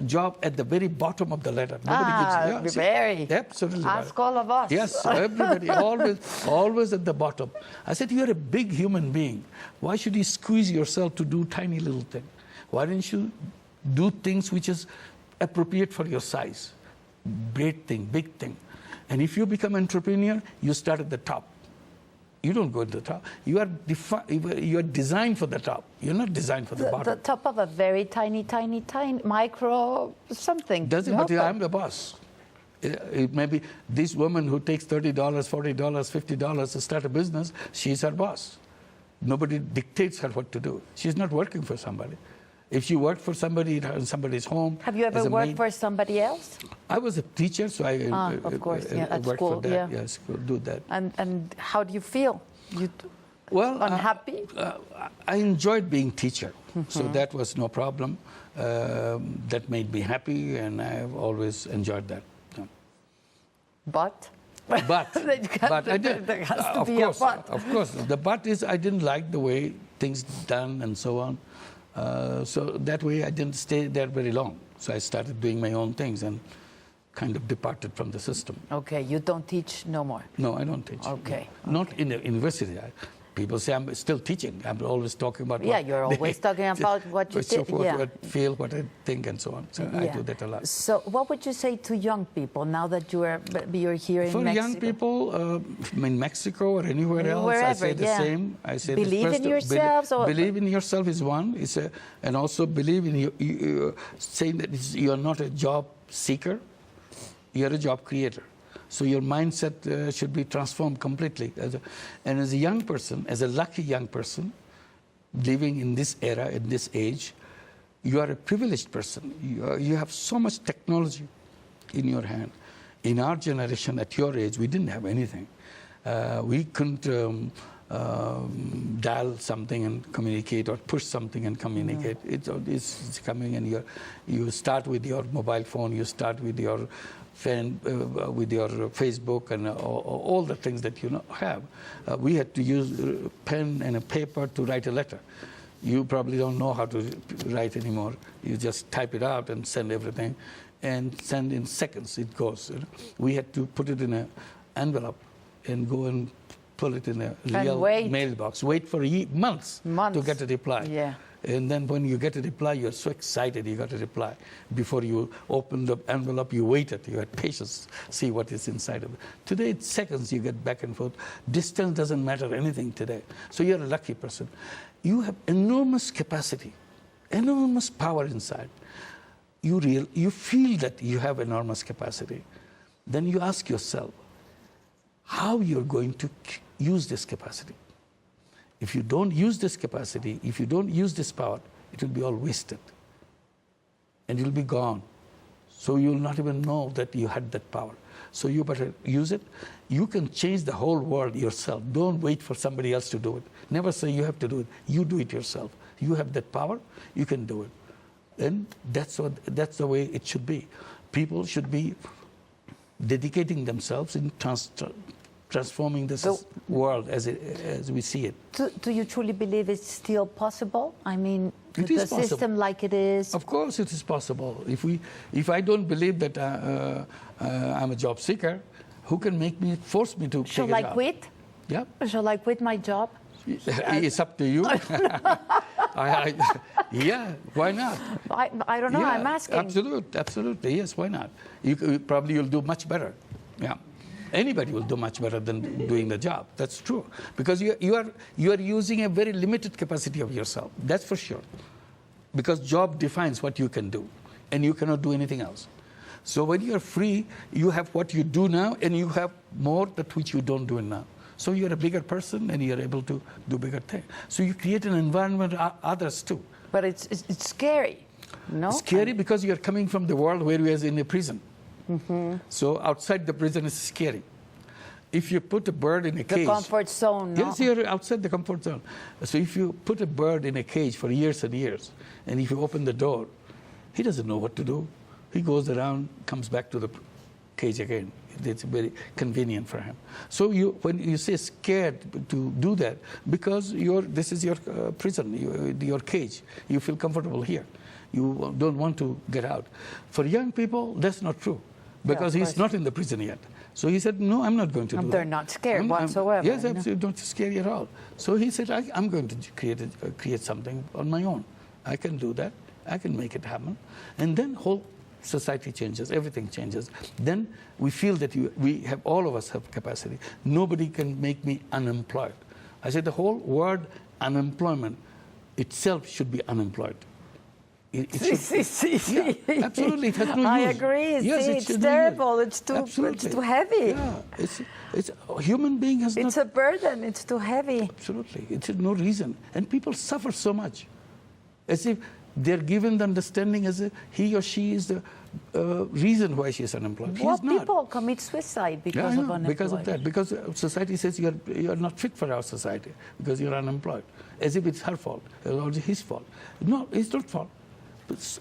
[SPEAKER 2] job at the very bottom of the ladder.
[SPEAKER 1] Very.
[SPEAKER 2] Absolutely.
[SPEAKER 1] Ask all of us.
[SPEAKER 2] Yes, everybody, always at the bottom. I said, you're a big human being. Why should you squeeze yourself to do tiny little things? Why don't you do things which is appropriate for your size? Great thing, big thing. And if you become entrepreneur, you start at the top. You don't go to the top. You are designed for the top. You're not designed for the bottom.
[SPEAKER 1] The top of a very tiny micro something.
[SPEAKER 2] Doesn't matter. I'm the boss. It may be this woman who takes $30, $40, $50 to start a business. She's her boss. Nobody dictates her what to do. She's not working for somebody. If she worked for somebody in somebody's home.
[SPEAKER 1] Have you ever worked for somebody else?
[SPEAKER 2] I was a teacher, so I
[SPEAKER 1] of course, at
[SPEAKER 2] worked
[SPEAKER 1] school,
[SPEAKER 2] for that. Yes, do that.
[SPEAKER 1] And how do you feel?
[SPEAKER 2] Well,
[SPEAKER 1] unhappy?
[SPEAKER 2] I enjoyed being teacher, so that was no problem. That made me happy, and I've always enjoyed that. Yeah.
[SPEAKER 1] But
[SPEAKER 2] I did.
[SPEAKER 1] There has to be a but.
[SPEAKER 2] Of course. The but is I didn't like the way things done and so on. So that way I didn't stay there very long. So I started doing my own things and kind of departed from the system.
[SPEAKER 1] Okay, you don't teach no more?
[SPEAKER 2] No, I don't teach.
[SPEAKER 1] Okay.
[SPEAKER 2] Not in the university. People say I'm still teaching. I'm always talking about
[SPEAKER 1] you're always talking about what you did.
[SPEAKER 2] What I feel, what I think, and so on. So I do that a lot.
[SPEAKER 1] So what would you say to young people now that you're here in Mexico?
[SPEAKER 2] For young people, in Mexico or anywhere else, I say the same. I say
[SPEAKER 1] believe in yourselves.
[SPEAKER 2] Believe in yourself is one. And also believe in you saying that you're not a job seeker. You're a job creator. So your mindset should be transformed completely. And as a young person, as a lucky young person, living in this era, in this age, you are a privileged person. You have so much technology in your hand. In our generation, at your age, we didn't have anything. We couldn't dial something and communicate, or push something and communicate. It's coming, and you start with your mobile phone, you start with your with your Facebook and all the things that you have. We had to use a pen and a paper to write a letter. You probably don't know how to write anymore. You just type it out and send everything, and send in seconds it goes. We had to put it in an envelope and go and pull it in a real mailbox. Wait for months to get a reply.
[SPEAKER 1] Yeah.
[SPEAKER 2] And then when you get a reply, you're so excited you got a reply. Before you open the envelope, you waited. You had patience, see what is inside of it. Today, it's seconds you get back and forth. Distance doesn't matter anything today. So you're a lucky person. You have enormous capacity, enormous power inside. You feel that you have enormous capacity. Then you ask yourself, how you're going to use this capacity. If you don't use this capacity, if you don't use this power, it will be all wasted. And you'll be gone. So you'll not even know that you had that power. So you better use it. You can change the whole world yourself. Don't wait for somebody else to do it. Never say you have to do it. You do it yourself. You have that power, you can do it. And that's the way it should be. People should be dedicating themselves in transforming this world as we see it.
[SPEAKER 1] Do you truly believe it's still possible? I mean,
[SPEAKER 2] the
[SPEAKER 1] system like it is?
[SPEAKER 2] Of course it is possible. If I don't believe that I'm a job seeker, who can force me to take a job?
[SPEAKER 1] Shall I quit?
[SPEAKER 2] Yeah.
[SPEAKER 1] Shall I quit my job?
[SPEAKER 2] It's up to you. Yeah, why not?
[SPEAKER 1] I don't know,
[SPEAKER 2] yeah,
[SPEAKER 1] I'm asking.
[SPEAKER 2] Absolutely, yes, why not? You'll do much better. Yeah. Anybody will do much better than doing the job. That's true. Because you are using a very limited capacity of yourself. That's for sure. Because job defines what you can do. And you cannot do anything else. So when you are free, you have what you do now, and you have more that which you don't do now. So you're a bigger person, and you're able to do bigger things. So you create an environment others too.
[SPEAKER 1] But it's scary, no?
[SPEAKER 2] Scary because you're coming from the world where we are in a prison. Mm-hmm. So outside the prison is scary. If you put a bird in a cage...
[SPEAKER 1] The comfort zone, no?
[SPEAKER 2] Yes, you're outside the comfort zone. So if you put a bird in a cage for years and years, and if you open the door, he doesn't know what to do. He goes around, comes back to the cage again. It's very convenient for him. So when you say scared to do that, because this is your prison, your cage. You feel comfortable here. You don't want to get out. For young people, that's not true, because he's not in the prison yet. So he said, no, I'm not going to do that.
[SPEAKER 1] They're not scared whatsoever.
[SPEAKER 2] Yes, absolutely, not scary at all. So he said, I'm going to create something on my own. I can do that. I can make it happen. And then whole society changes, everything changes. Then we feel that all of us have capacity. Nobody can make me unemployed. I said the whole word unemployment itself should be unemployed.
[SPEAKER 1] See.
[SPEAKER 2] Yeah, absolutely, it has no use.
[SPEAKER 1] I agree.
[SPEAKER 2] Yes,
[SPEAKER 1] it's terrible. It's too heavy.
[SPEAKER 2] Yeah, it's a human being has
[SPEAKER 1] It's a burden. It's too heavy.
[SPEAKER 2] Absolutely, it's no reason, and people suffer so much, as if they're given the understanding as if he or she is the reason why she is unemployed.
[SPEAKER 1] Well, people commit suicide because of unemployment.
[SPEAKER 2] Because of that. Because society says you're not fit for our society because you're unemployed, as if it's her fault or his fault. No, it's not fault.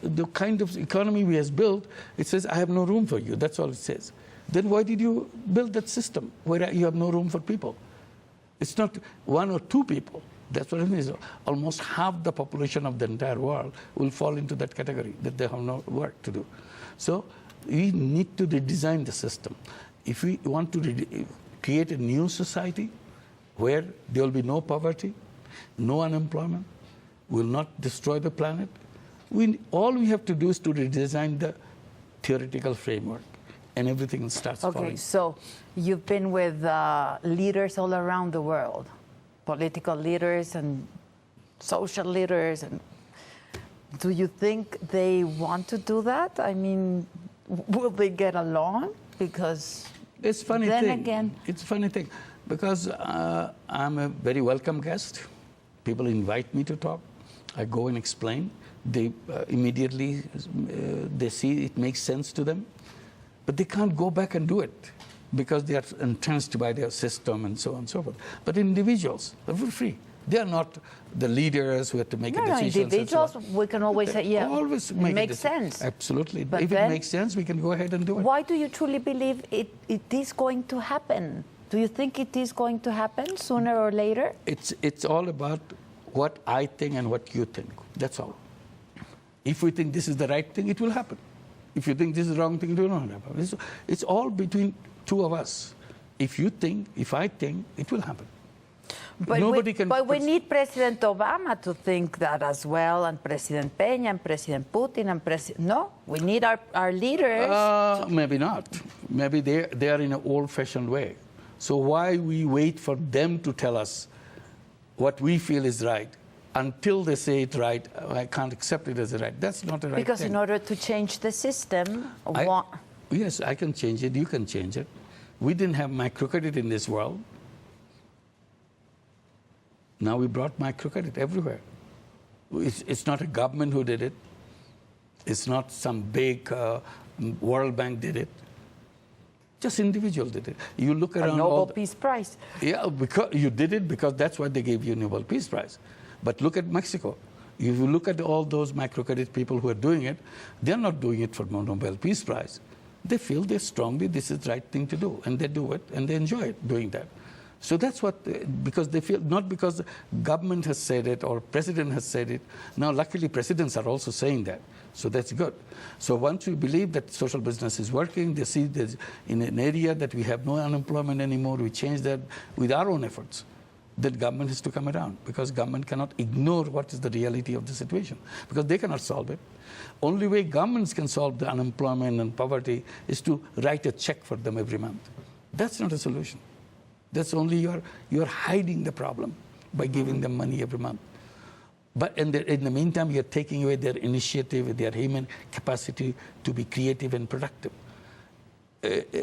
[SPEAKER 2] The kind of economy we have built, it says, I have no room for you. That's all it says. Then why did you build that system where you have no room for people? It's not one or two people. That's what it is. Almost half the population of the entire world will fall into that category, that they have no work to do. So we need to redesign the system. If we want to create a new society where there will be no poverty, no unemployment, will not destroy the planet, all we have to do is to redesign the theoretical framework, and everything starts falling.
[SPEAKER 1] Okay, so you've been with leaders all around the world, political leaders and social leaders, and do you think they want to do that? I mean, will they get along? Because
[SPEAKER 2] it's a funny
[SPEAKER 1] then
[SPEAKER 2] thing.
[SPEAKER 1] Again,
[SPEAKER 2] it's a funny thing because I'm a very welcome guest. People invite me to talk. I go and explain. They immediately, they see it makes sense to them. But they can't go back and do it because they are entrenched by their system and so on and so forth. But individuals, they're free. They are not the leaders who have to make a decision.
[SPEAKER 1] No, individuals, we can always say, yeah,
[SPEAKER 2] always
[SPEAKER 1] it
[SPEAKER 2] make
[SPEAKER 1] makes sense.
[SPEAKER 2] Absolutely.
[SPEAKER 1] But
[SPEAKER 2] if it makes sense, we can go ahead and do it.
[SPEAKER 1] Why do you truly believe it is going to happen? Do you think it is going to happen sooner or later?
[SPEAKER 2] It's all about what I think and what you think. That's all. If we think this is the right thing, it will happen. If you think this is the wrong thing, it will not happen. It's all between two of us. If you think, if I think, it will happen.
[SPEAKER 1] But we need President Obama to think that as well, and President Peña, and President Putin, and No, we need our leaders.
[SPEAKER 2] Maybe not. Maybe they are in an old-fashioned way. So why we wait for them to tell us what we feel is right? Until they say it right, I can't accept it as a right. That's not a right
[SPEAKER 1] because
[SPEAKER 2] thing.
[SPEAKER 1] In order to change the system,
[SPEAKER 2] yes, I can change it. You can change it. We didn't have microcredit in this world. Now we brought microcredit everywhere. It's not a government who did it. It's not some big World Bank did it. Just individual did it. You look around.
[SPEAKER 1] A Nobel Peace Prize.
[SPEAKER 2] Yeah, because you did it because that's why they gave you a Nobel Peace Prize. But look at Mexico. If you look at all those microcredit people who are doing it, they're not doing it for Nobel Peace Prize. They feel they strongly this is the right thing to do, and they do it, and they enjoy it doing that. So that's what, because they feel, not because the government has said it or president has said it. Now, luckily, presidents are also saying that. So that's good. So once we believe that social business is working, they see there's in an area that we have no unemployment anymore, we change that with our own efforts. Then government has to come around because government cannot ignore what is the reality of the situation because they cannot solve it. Only way governments can solve the unemployment and poverty is to write a check for them every month. That's not a solution. That's only you're hiding the problem by giving them money every month. But in the meantime, you're taking away their initiative, their human capacity to be creative and productive.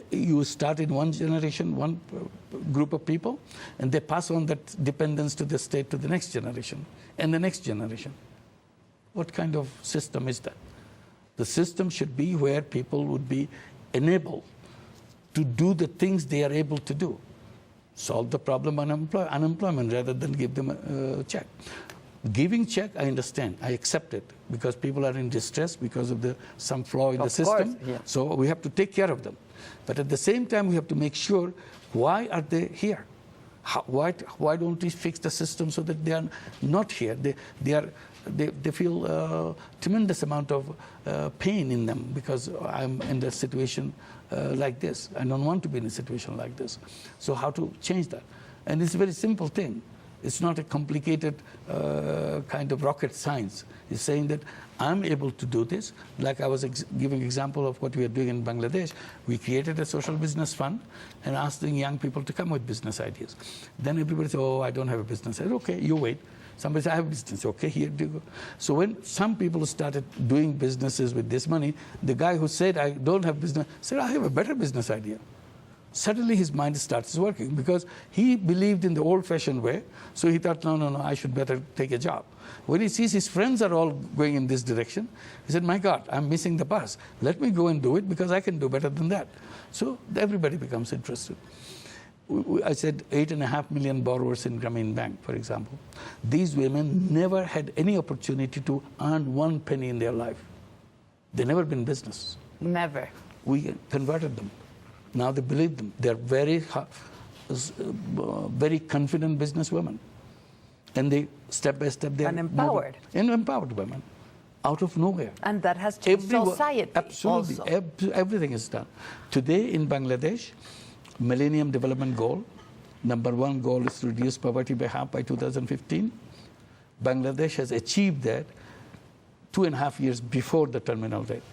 [SPEAKER 2] You start in one generation, one group of people, and they pass on that dependence to the state to the next generation and the next generation. What kind of system is that? The system should be where people would be enabled to do the things they are able to do. Solve the problem of unemployment rather than give them a check. Giving check, I understand. I accept it because people are in distress because of some flaw in the system.
[SPEAKER 1] Course, yeah.
[SPEAKER 2] So we have to take care of them. But at the same time, we have to make sure, why are they here? Why don't we fix the system so that they are not here? They feel a tremendous amount of pain in them because I'm in a situation like this. I don't want to be in a situation like this. So how to change that? And it's a very simple thing. It's not a complicated kind of rocket science. It's saying that I'm able to do this. Like I was giving example of what we are doing in Bangladesh. We created a social business fund and asking young people to come with business ideas. Then everybody said, oh, I don't have a business. I said, okay, you wait. Somebody said, I have a business. Okay, here you go. So when some people started doing businesses with this money, the guy who said, I don't have business, said, I have a better business idea. Suddenly his mind starts working because he believed in the old-fashioned way. So he thought, no, I should better take a job. When he sees his friends are all going in this direction, he said, my God, I'm missing the bus. Let me go and do it because I can do better than that. So everybody becomes interested. I said 8.5 million borrowers in Grameen Bank, for example. These women never had any opportunity to earn 1 penny in their life. They never been in business.
[SPEAKER 1] Never.
[SPEAKER 2] We converted them. Now they believe them. They're very confident businesswomen. And they, step by step, they're
[SPEAKER 1] empowered.
[SPEAKER 2] And empowered women, out of nowhere.
[SPEAKER 1] And that has changed society.
[SPEAKER 2] Absolutely.
[SPEAKER 1] Also.
[SPEAKER 2] Everything is done. Today in Bangladesh, Millennium Development Goal, #1 goal is to reduce poverty by half by 2015. Bangladesh has achieved that 2.5 years before the terminal rate.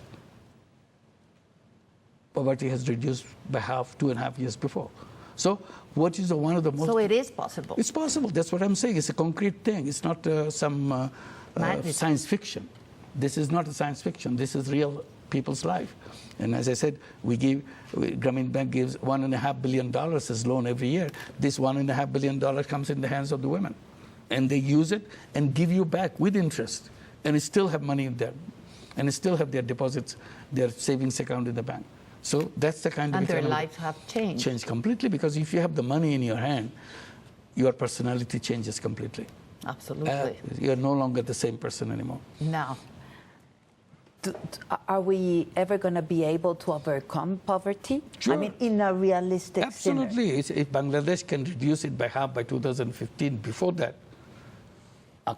[SPEAKER 2] Poverty has reduced by half 2.5 years before. So what is one of the most...
[SPEAKER 1] So it is possible.
[SPEAKER 2] It's possible. That's what I'm saying. It's a concrete thing. It's not some science fiction. This is not a science fiction. This is real people's life. And as I said, Grameen Bank gives $1.5 billion as loan every year. This $1.5 billion comes in the hands of the women. and they use it and give you back with interest, and still have money in there, and still have their deposits, their savings account in the bank. So that's the kind of
[SPEAKER 1] and their
[SPEAKER 2] economy.
[SPEAKER 1] lives have changed.
[SPEAKER 2] Changed completely, because if you have the money in your hand, your personality changes completely.
[SPEAKER 1] Absolutely.
[SPEAKER 2] You're no longer the same person anymore.
[SPEAKER 1] Now, are we ever going to be able to overcome poverty?
[SPEAKER 2] Sure.
[SPEAKER 1] I mean, in a realistic
[SPEAKER 2] Absolutely. If Bangladesh can reduce it by half by 2015, before that,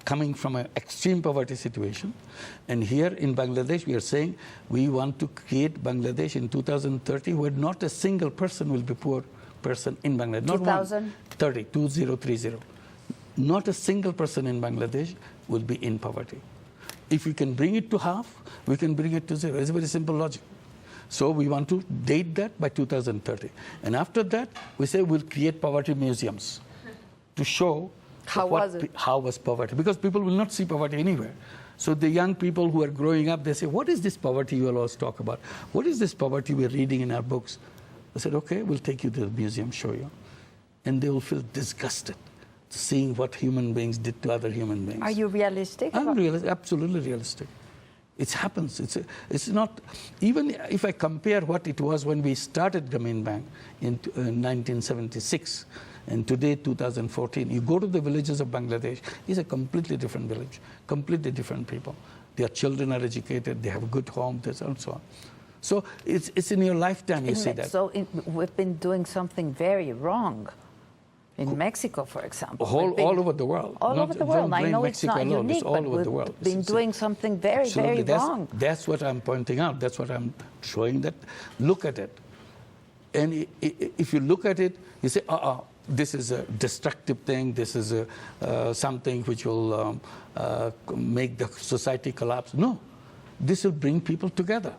[SPEAKER 2] coming from an extreme poverty situation, and here in Bangladesh we are saying we want to create Bangladesh in 2030 where not a single person will be poor person in Bangladesh. 2030. Not a single person in Bangladesh will be in poverty. If we can bring it to half, we can bring it to zero. It's a very simple logic. So we want to date that by 2030. And after that, we say we'll create poverty museums to show how was poverty. Because people will not see poverty anywhere. So the young people who are growing up, they say, what is this poverty you always talk about? What is this poverty we're reading in our books? I said, okay, we'll take you to the museum, show you. And they will feel disgusted seeing what human beings did to other human beings.
[SPEAKER 1] Are you realistic?
[SPEAKER 2] I'm absolutely realistic. It happens. It's not, even if I compare what it was when we started Grameen Bank in 1976 and today, 2014, you go to the villages of Bangladesh, it's a completely different village, completely different people. Their children are educated, they have a good home, and so on. So it's in your lifetime you see that.
[SPEAKER 1] So we've been doing something very wrong. In Mexico, for example.
[SPEAKER 2] All over the world.
[SPEAKER 1] All over the world. I know
[SPEAKER 2] Mexico
[SPEAKER 1] it's not
[SPEAKER 2] alone.
[SPEAKER 1] unique,
[SPEAKER 2] It's all
[SPEAKER 1] but
[SPEAKER 2] over the
[SPEAKER 1] we've
[SPEAKER 2] world.
[SPEAKER 1] been doing something very,
[SPEAKER 2] Absolutely.
[SPEAKER 1] very wrong.
[SPEAKER 2] That's what I'm pointing out. That's what I'm showing, that look at it. And if you look at it, you say, this is a destructive thing. This is something which will make the society collapse. No, this will bring people together.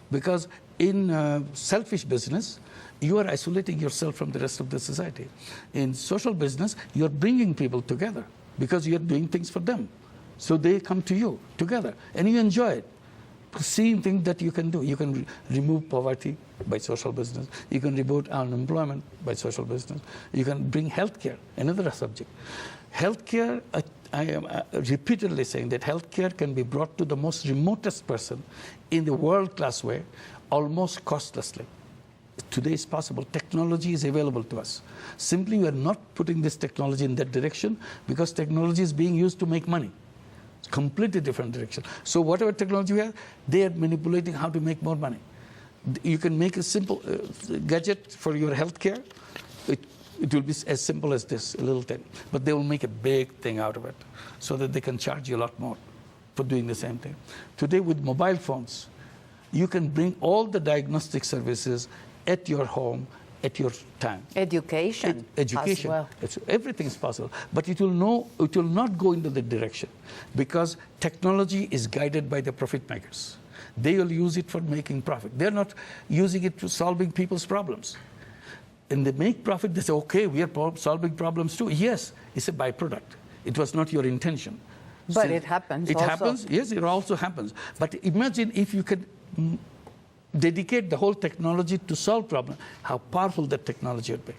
[SPEAKER 2] Because in selfish business, you are isolating yourself from the rest of the society. In social business, you're bringing people together because you're doing things for them. So they come to you together, and you enjoy it. Seeing things that you can do. You can remove poverty by social business. You can remove unemployment by social business. You can bring healthcare, another subject. Healthcare, I am repeatedly saying that healthcare can be brought to the most remotest person in the world-class way, almost costlessly. Today is possible. Technology is available to us. Simply, we are not putting this technology in that direction because technology is being used to make money. It's completely different direction. So whatever technology we have, they are manipulating how to make more money. You can make a simple gadget for your healthcare. It will be as simple as this, a little thing. But they will make a big thing out of it so that they can charge you a lot more for doing the same thing. Today with mobile phones, you can bring all the diagnostic services at your home, at your time.
[SPEAKER 1] Education.
[SPEAKER 2] Education.
[SPEAKER 1] As well.
[SPEAKER 2] Everything is possible. But it will not go into that direction because technology is guided by the profit makers. They will use it for making profit. They're not using it for solving people's problems. And they make profit, they say, okay, we are solving problems too. Yes, it's a byproduct. It was not your intention.
[SPEAKER 1] But it happens.
[SPEAKER 2] It happens, yes, it also happens. But imagine if you could dedicate the whole technology to solve problems, how powerful that technology would be.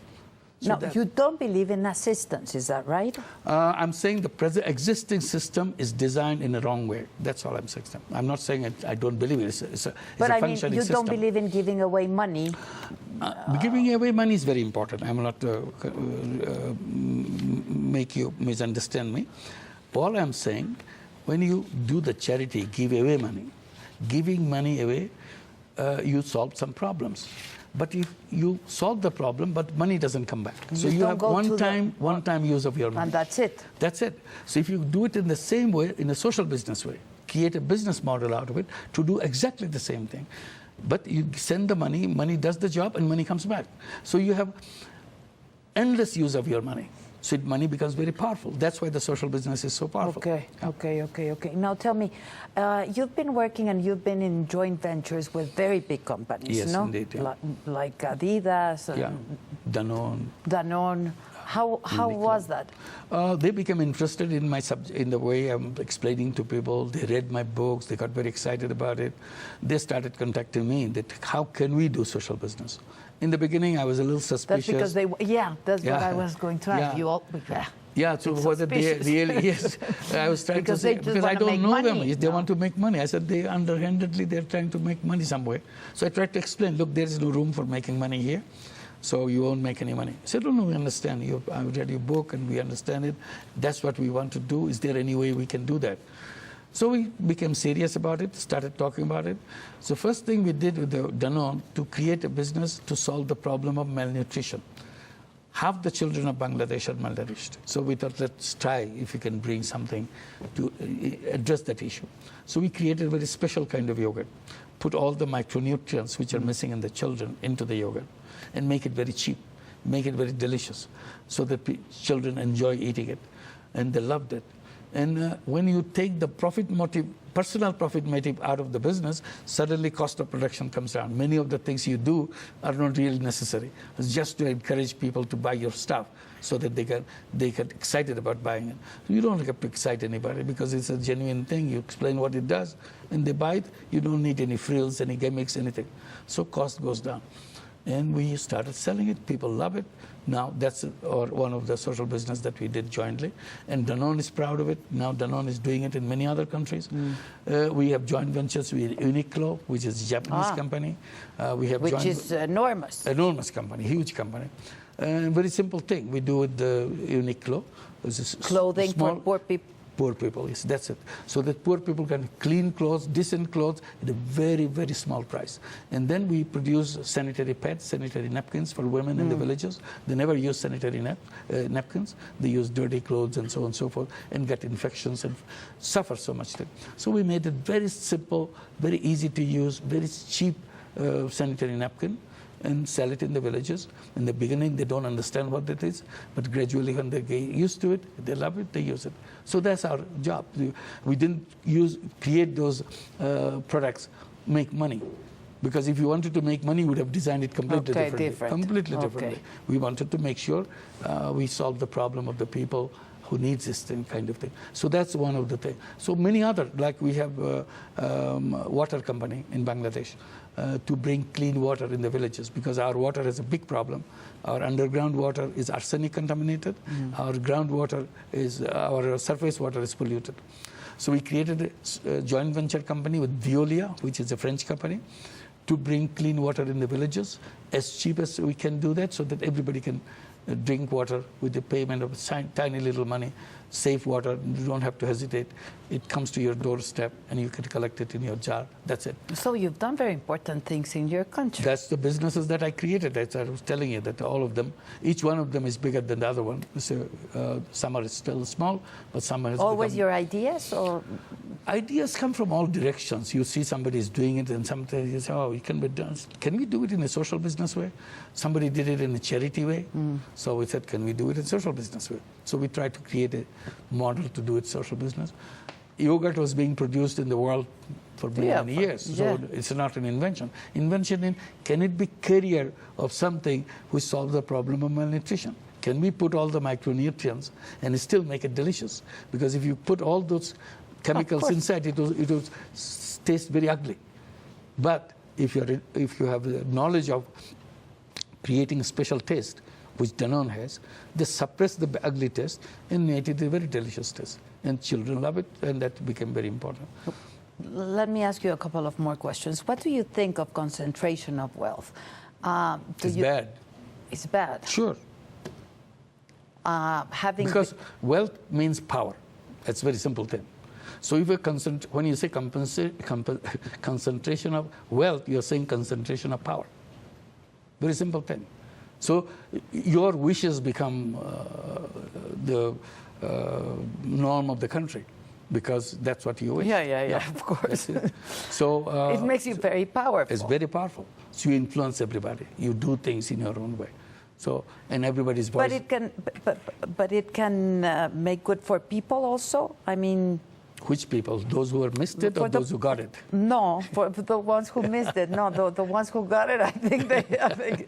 [SPEAKER 2] So
[SPEAKER 1] now, you don't believe in assistance, is that right?
[SPEAKER 2] I'm saying the present existing system is designed in a wrong way. That's all I'm saying. I'm not saying I don't believe it. It's a
[SPEAKER 1] but I mean,
[SPEAKER 2] functioning
[SPEAKER 1] you
[SPEAKER 2] system.
[SPEAKER 1] don't believe in giving away money.
[SPEAKER 2] Giving away money is very important. I will not make you misunderstand me. All I'm saying, when you do the charity, give away money, giving money away, you solve some problems. But if you solve the problem, but money doesn't come back. So you have one time use of your money.
[SPEAKER 1] And that's it.
[SPEAKER 2] That's it. So if you do it in the same way, in a social business way, create a business model out of it to do exactly the same thing. But you send the money, money does the job, and money comes back. So you have endless use of your money. So money becomes very powerful. That's why the social business is so powerful.
[SPEAKER 1] Okay. Now tell me, you've been working and you've been in joint ventures with very big companies,
[SPEAKER 2] yes,
[SPEAKER 1] no?
[SPEAKER 2] Indeed, yeah.
[SPEAKER 1] Like Adidas.
[SPEAKER 2] Yeah,
[SPEAKER 1] Danone. How was that?
[SPEAKER 2] They became interested in in the way I'm explaining to people. They read my books. They got very excited about it. They started contacting me that how can we do social business? In the beginning, I was a little suspicious.
[SPEAKER 1] That's because that's what I was going to ask you.
[SPEAKER 2] Yeah, so whether they really, yes. I was trying to say, because I don't know them. They want to make money. I said, they're trying to make money some way. So I tried to explain, look, there is no room for making money here, so you won't make any money. I said, no, we understand. I read your book and we understand it. That's what we want to do. Is there any way we can do that? So we became serious about it, started talking about it. So first thing we did with Danone to create a business to solve the problem of malnutrition. Half the children of Bangladesh are malnourished. So we thought, let's try if we can bring something to address that issue. So we created a very special kind of yogurt, put all the micronutrients which are missing in the children into the yogurt, and make it very cheap, make it very delicious, so that children enjoy eating it. And they loved it. And when you take the profit motive, personal profit motive out of the business, suddenly cost of production comes down. Many of the things you do are not really necessary. It's just to encourage people to buy your stuff so that they get excited about buying it. You don't have to excite anybody because it's a genuine thing. You explain what it does and they buy it. You don't need any frills, any gimmicks, anything. So cost goes down. And we started selling it. People love it. Now that's one of the social business that we did jointly. And Danone is proud of it. Now Danone is doing it in many other countries. We have joint ventures with Uniqlo, which is a Japanese company.
[SPEAKER 1] Which is enormous.
[SPEAKER 2] Enormous company, huge company. Very simple thing we do with the Uniqlo.
[SPEAKER 1] Clothing for poor people.
[SPEAKER 2] Poor people, yes, that's it. So that poor people can clean clothes, decent clothes at a very, very small price. And then we produce sanitary pads, sanitary napkins for women in the villages. They never use sanitary napkins. They use dirty clothes and so on and so forth and get infections and suffer so much. So we made it very simple, very easy to use, very cheap sanitary napkin, and sell it in the villages. In the beginning, they don't understand what it is, but gradually when they get used to it, they love it, they use it. So that's our job. We didn't create those products, make money. Because if you wanted to make money, we would have designed it completely differently. We wanted to make sure we solve the problem of the people who needs this kind of thing. So that's one of the things. So many other, like we have water company in Bangladesh to bring clean water in the villages because our water has a big problem. Our underground water is arsenic contaminated. Our groundwater is, our surface water is polluted. So we created a joint venture company with Veolia, which is a French company, to bring clean water in the villages as cheap as we can do that so that everybody can drink water with the payment of tiny little money, safe water. You don't have to hesitate. It comes to your doorstep and you can collect it in your jar. That's it.
[SPEAKER 1] So you've done very important things in your country.
[SPEAKER 2] That's the businesses that I created. As I was telling you, that all of them, each one of them is bigger than the other one. So some are still small, but some are
[SPEAKER 1] always your ideas, or
[SPEAKER 2] ideas come from all directions. You see somebody is doing it and sometimes you say, oh, it can be done. Can we do it in a social business way? Somebody did it in a charity way. So we said, can we do it in social business way? So we tried to create a model to do it social business. Yogurt was being produced in the world for many years. So it's not an invention. Invention in, can it be carrier of something which solves the problem of malnutrition? Can we put all the micronutrients and still make it delicious? Because if you put all those chemicals inside, it will taste very ugly. But if you have the knowledge of creating a special taste, which Danone has, they suppress the ugly taste and made it a very delicious taste. And children love it, and that became very important.
[SPEAKER 1] Let me ask you a couple of more questions. What do you think of concentration of wealth?
[SPEAKER 2] It's bad.
[SPEAKER 1] It's bad?
[SPEAKER 2] Sure. Because wealth means power. That's a very simple thing. So if when you say concentration of wealth, you're saying concentration of power. Very simple thing. So your wishes become the norm of the country because that's what you wish.
[SPEAKER 1] Yeah, of course.
[SPEAKER 2] So
[SPEAKER 1] it makes you very powerful.
[SPEAKER 2] It's very powerful. So you influence everybody. You do things in your own way. So, and everybody's voice.
[SPEAKER 1] But it can make good for people also. I mean,
[SPEAKER 2] which people? Those who missed it or those who got it?
[SPEAKER 1] No, for the ones who missed it. No, the ones who got it, I think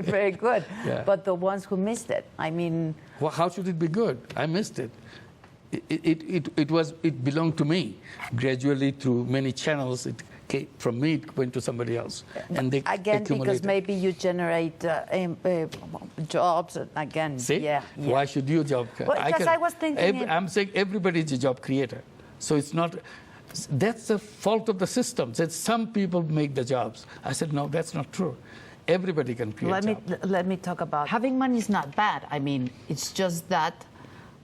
[SPEAKER 1] very good. Yeah. But the ones who missed it, I mean.
[SPEAKER 2] Well, how should it be good? I missed it. It belonged to me. Gradually, through many channels, it from me, it went to somebody else. And they
[SPEAKER 1] again, because
[SPEAKER 2] accumulated.
[SPEAKER 1] maybe you generate jobs. Again,
[SPEAKER 2] See?
[SPEAKER 1] yeah.
[SPEAKER 2] Why should you job?
[SPEAKER 1] Well, because I was thinking
[SPEAKER 2] I'm saying everybody is a job creator. So it's not. That's the fault of the system. That some people make the jobs. I said, no, that's not true. Everybody can create jobs.
[SPEAKER 1] Let me talk about having money is not bad. I mean, it's just that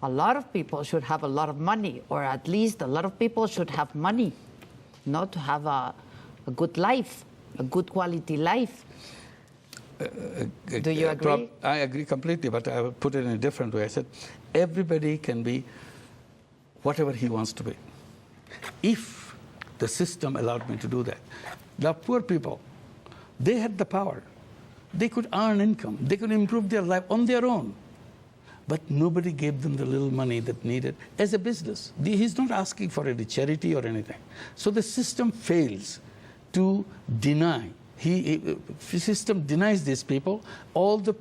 [SPEAKER 1] a lot of people should have a lot of money, or at least a lot of people should have money, not to have a good life, a good quality life. Do you agree?
[SPEAKER 2] I agree completely, but I will put it in a different way. I said, everybody can be whatever he wants to be, if the system allowed me to do that. The poor people, they had the power. They could earn income. They could improve their life on their own. But nobody gave them the little money that needed as a business. He's not asking for any charity or anything. So the system fails to deny. The system denies these people all the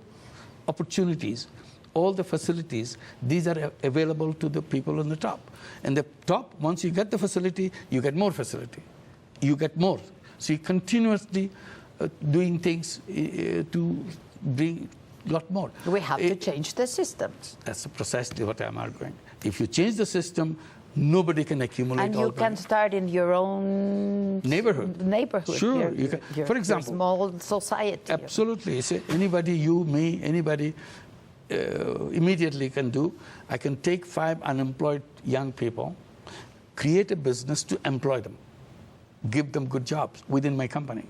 [SPEAKER 2] opportunities, all the facilities. These are available to the people on the top. And the top, once you get the facility, you get more facility. You get more. So you continuously doing things to bring a lot more.
[SPEAKER 1] We have to change the system.
[SPEAKER 2] That's precisely what I'm arguing. If you change the system, nobody can accumulate.
[SPEAKER 1] And you can start in your own
[SPEAKER 2] neighborhood. Sure, you can. For example,
[SPEAKER 1] small society.
[SPEAKER 2] Absolutely. So anybody, you, me, anybody, immediately can do. I can take 5 unemployed young people, create a business to employ them, give them good jobs within my company.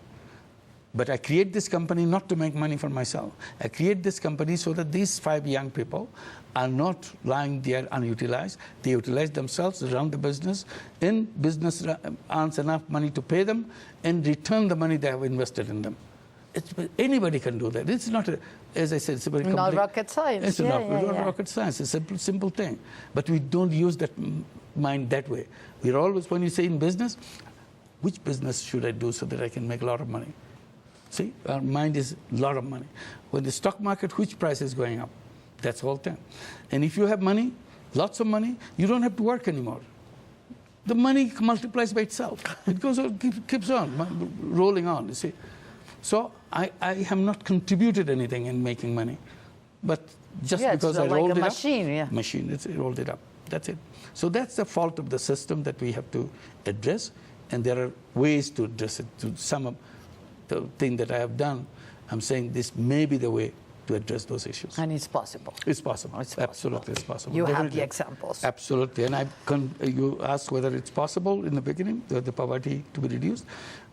[SPEAKER 2] But I create this company not to make money for myself. I create this company so that these 5 young people are not lying there unutilized. They utilize themselves, run the business, and business earns enough money to pay them and return the money they have invested in them. Anybody can do that. It's not, as I said, it's a very
[SPEAKER 1] not rocket science.
[SPEAKER 2] It's not rocket science. It's a simple thing. But we don't use that mind that way. We're always, when you say in business, which business should I do so that I can make a lot of money? See, our mind is a lot of money. When the stock market, which price is going up? That's the whole thing. And if you have money, lots of money, you don't have to work anymore. The money multiplies by itself. It goes on, keeps on, rolling on, you see. So I have not contributed anything in making money. But just because I rolled it up. Machine, it's rolled it up. That's it. So that's the fault of the system that we have to address. And there are ways to address it. To sum up the thing that I have done, I'm saying this may be the way to address those issues.
[SPEAKER 1] And it's possible.
[SPEAKER 2] It's possible. Absolutely, it's possible.
[SPEAKER 1] You have the examples.
[SPEAKER 2] Absolutely. And you asked whether it's possible in the beginning, the poverty to be reduced.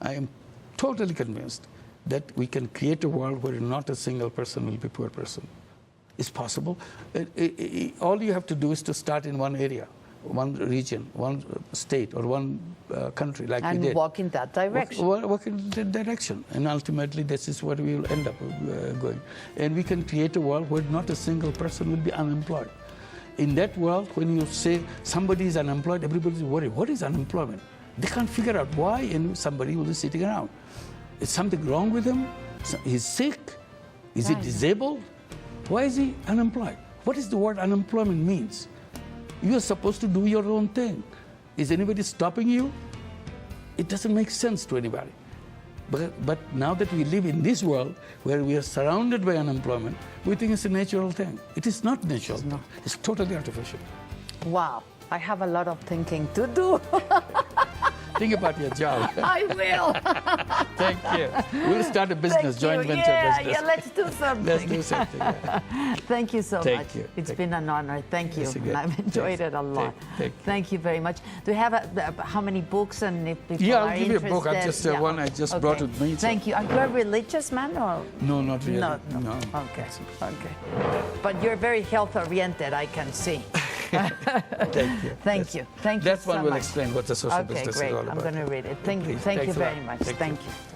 [SPEAKER 2] I am totally convinced that we can create a world where not a single person will be a poor person. It's possible. All you have to do is to start in one area, one region, one state, or one country, like we did.
[SPEAKER 1] And walk in that direction.
[SPEAKER 2] Walk in that direction. And ultimately, this is where we will end up going. And we can create a world where not a single person will be unemployed. In that world, when you say somebody is unemployed, everybody is worried. What is unemployment? They can't figure out why, and somebody will be sitting around. Is something wrong with him? He's sick? Is he disabled? Why is he unemployed? What does the word unemployment means? You are supposed to do your own thing. Is anybody stopping you? It doesn't make sense to anybody. But now that we live in this world where we are surrounded by unemployment, we think it's a natural thing. It is not natural. It's totally artificial.
[SPEAKER 1] Wow. I have a lot of thinking to do.
[SPEAKER 2] Think about your job.
[SPEAKER 1] I will.
[SPEAKER 2] Thank you. We'll start a business, joint venture business.
[SPEAKER 1] Yeah, let's do something.
[SPEAKER 2] Let's do something. Yeah.
[SPEAKER 1] Thank you so much.
[SPEAKER 2] Thank you.
[SPEAKER 1] It's been an honor. Thank you. I've enjoyed it a lot.
[SPEAKER 2] Thank
[SPEAKER 1] you very much. Do you have how many books and if people
[SPEAKER 2] I'll
[SPEAKER 1] are
[SPEAKER 2] give you a
[SPEAKER 1] interested?
[SPEAKER 2] book. I just one I just brought with me. So.
[SPEAKER 1] Thank you. Are you a religious man or?
[SPEAKER 2] No, not really.
[SPEAKER 1] No. Okay. But you're very health oriented, I can see.
[SPEAKER 2] Thank you.
[SPEAKER 1] Thank you.
[SPEAKER 2] That one will explain what the social business is all about.
[SPEAKER 1] Okay, great. I'm going to read it. Thank you very much. Thank you.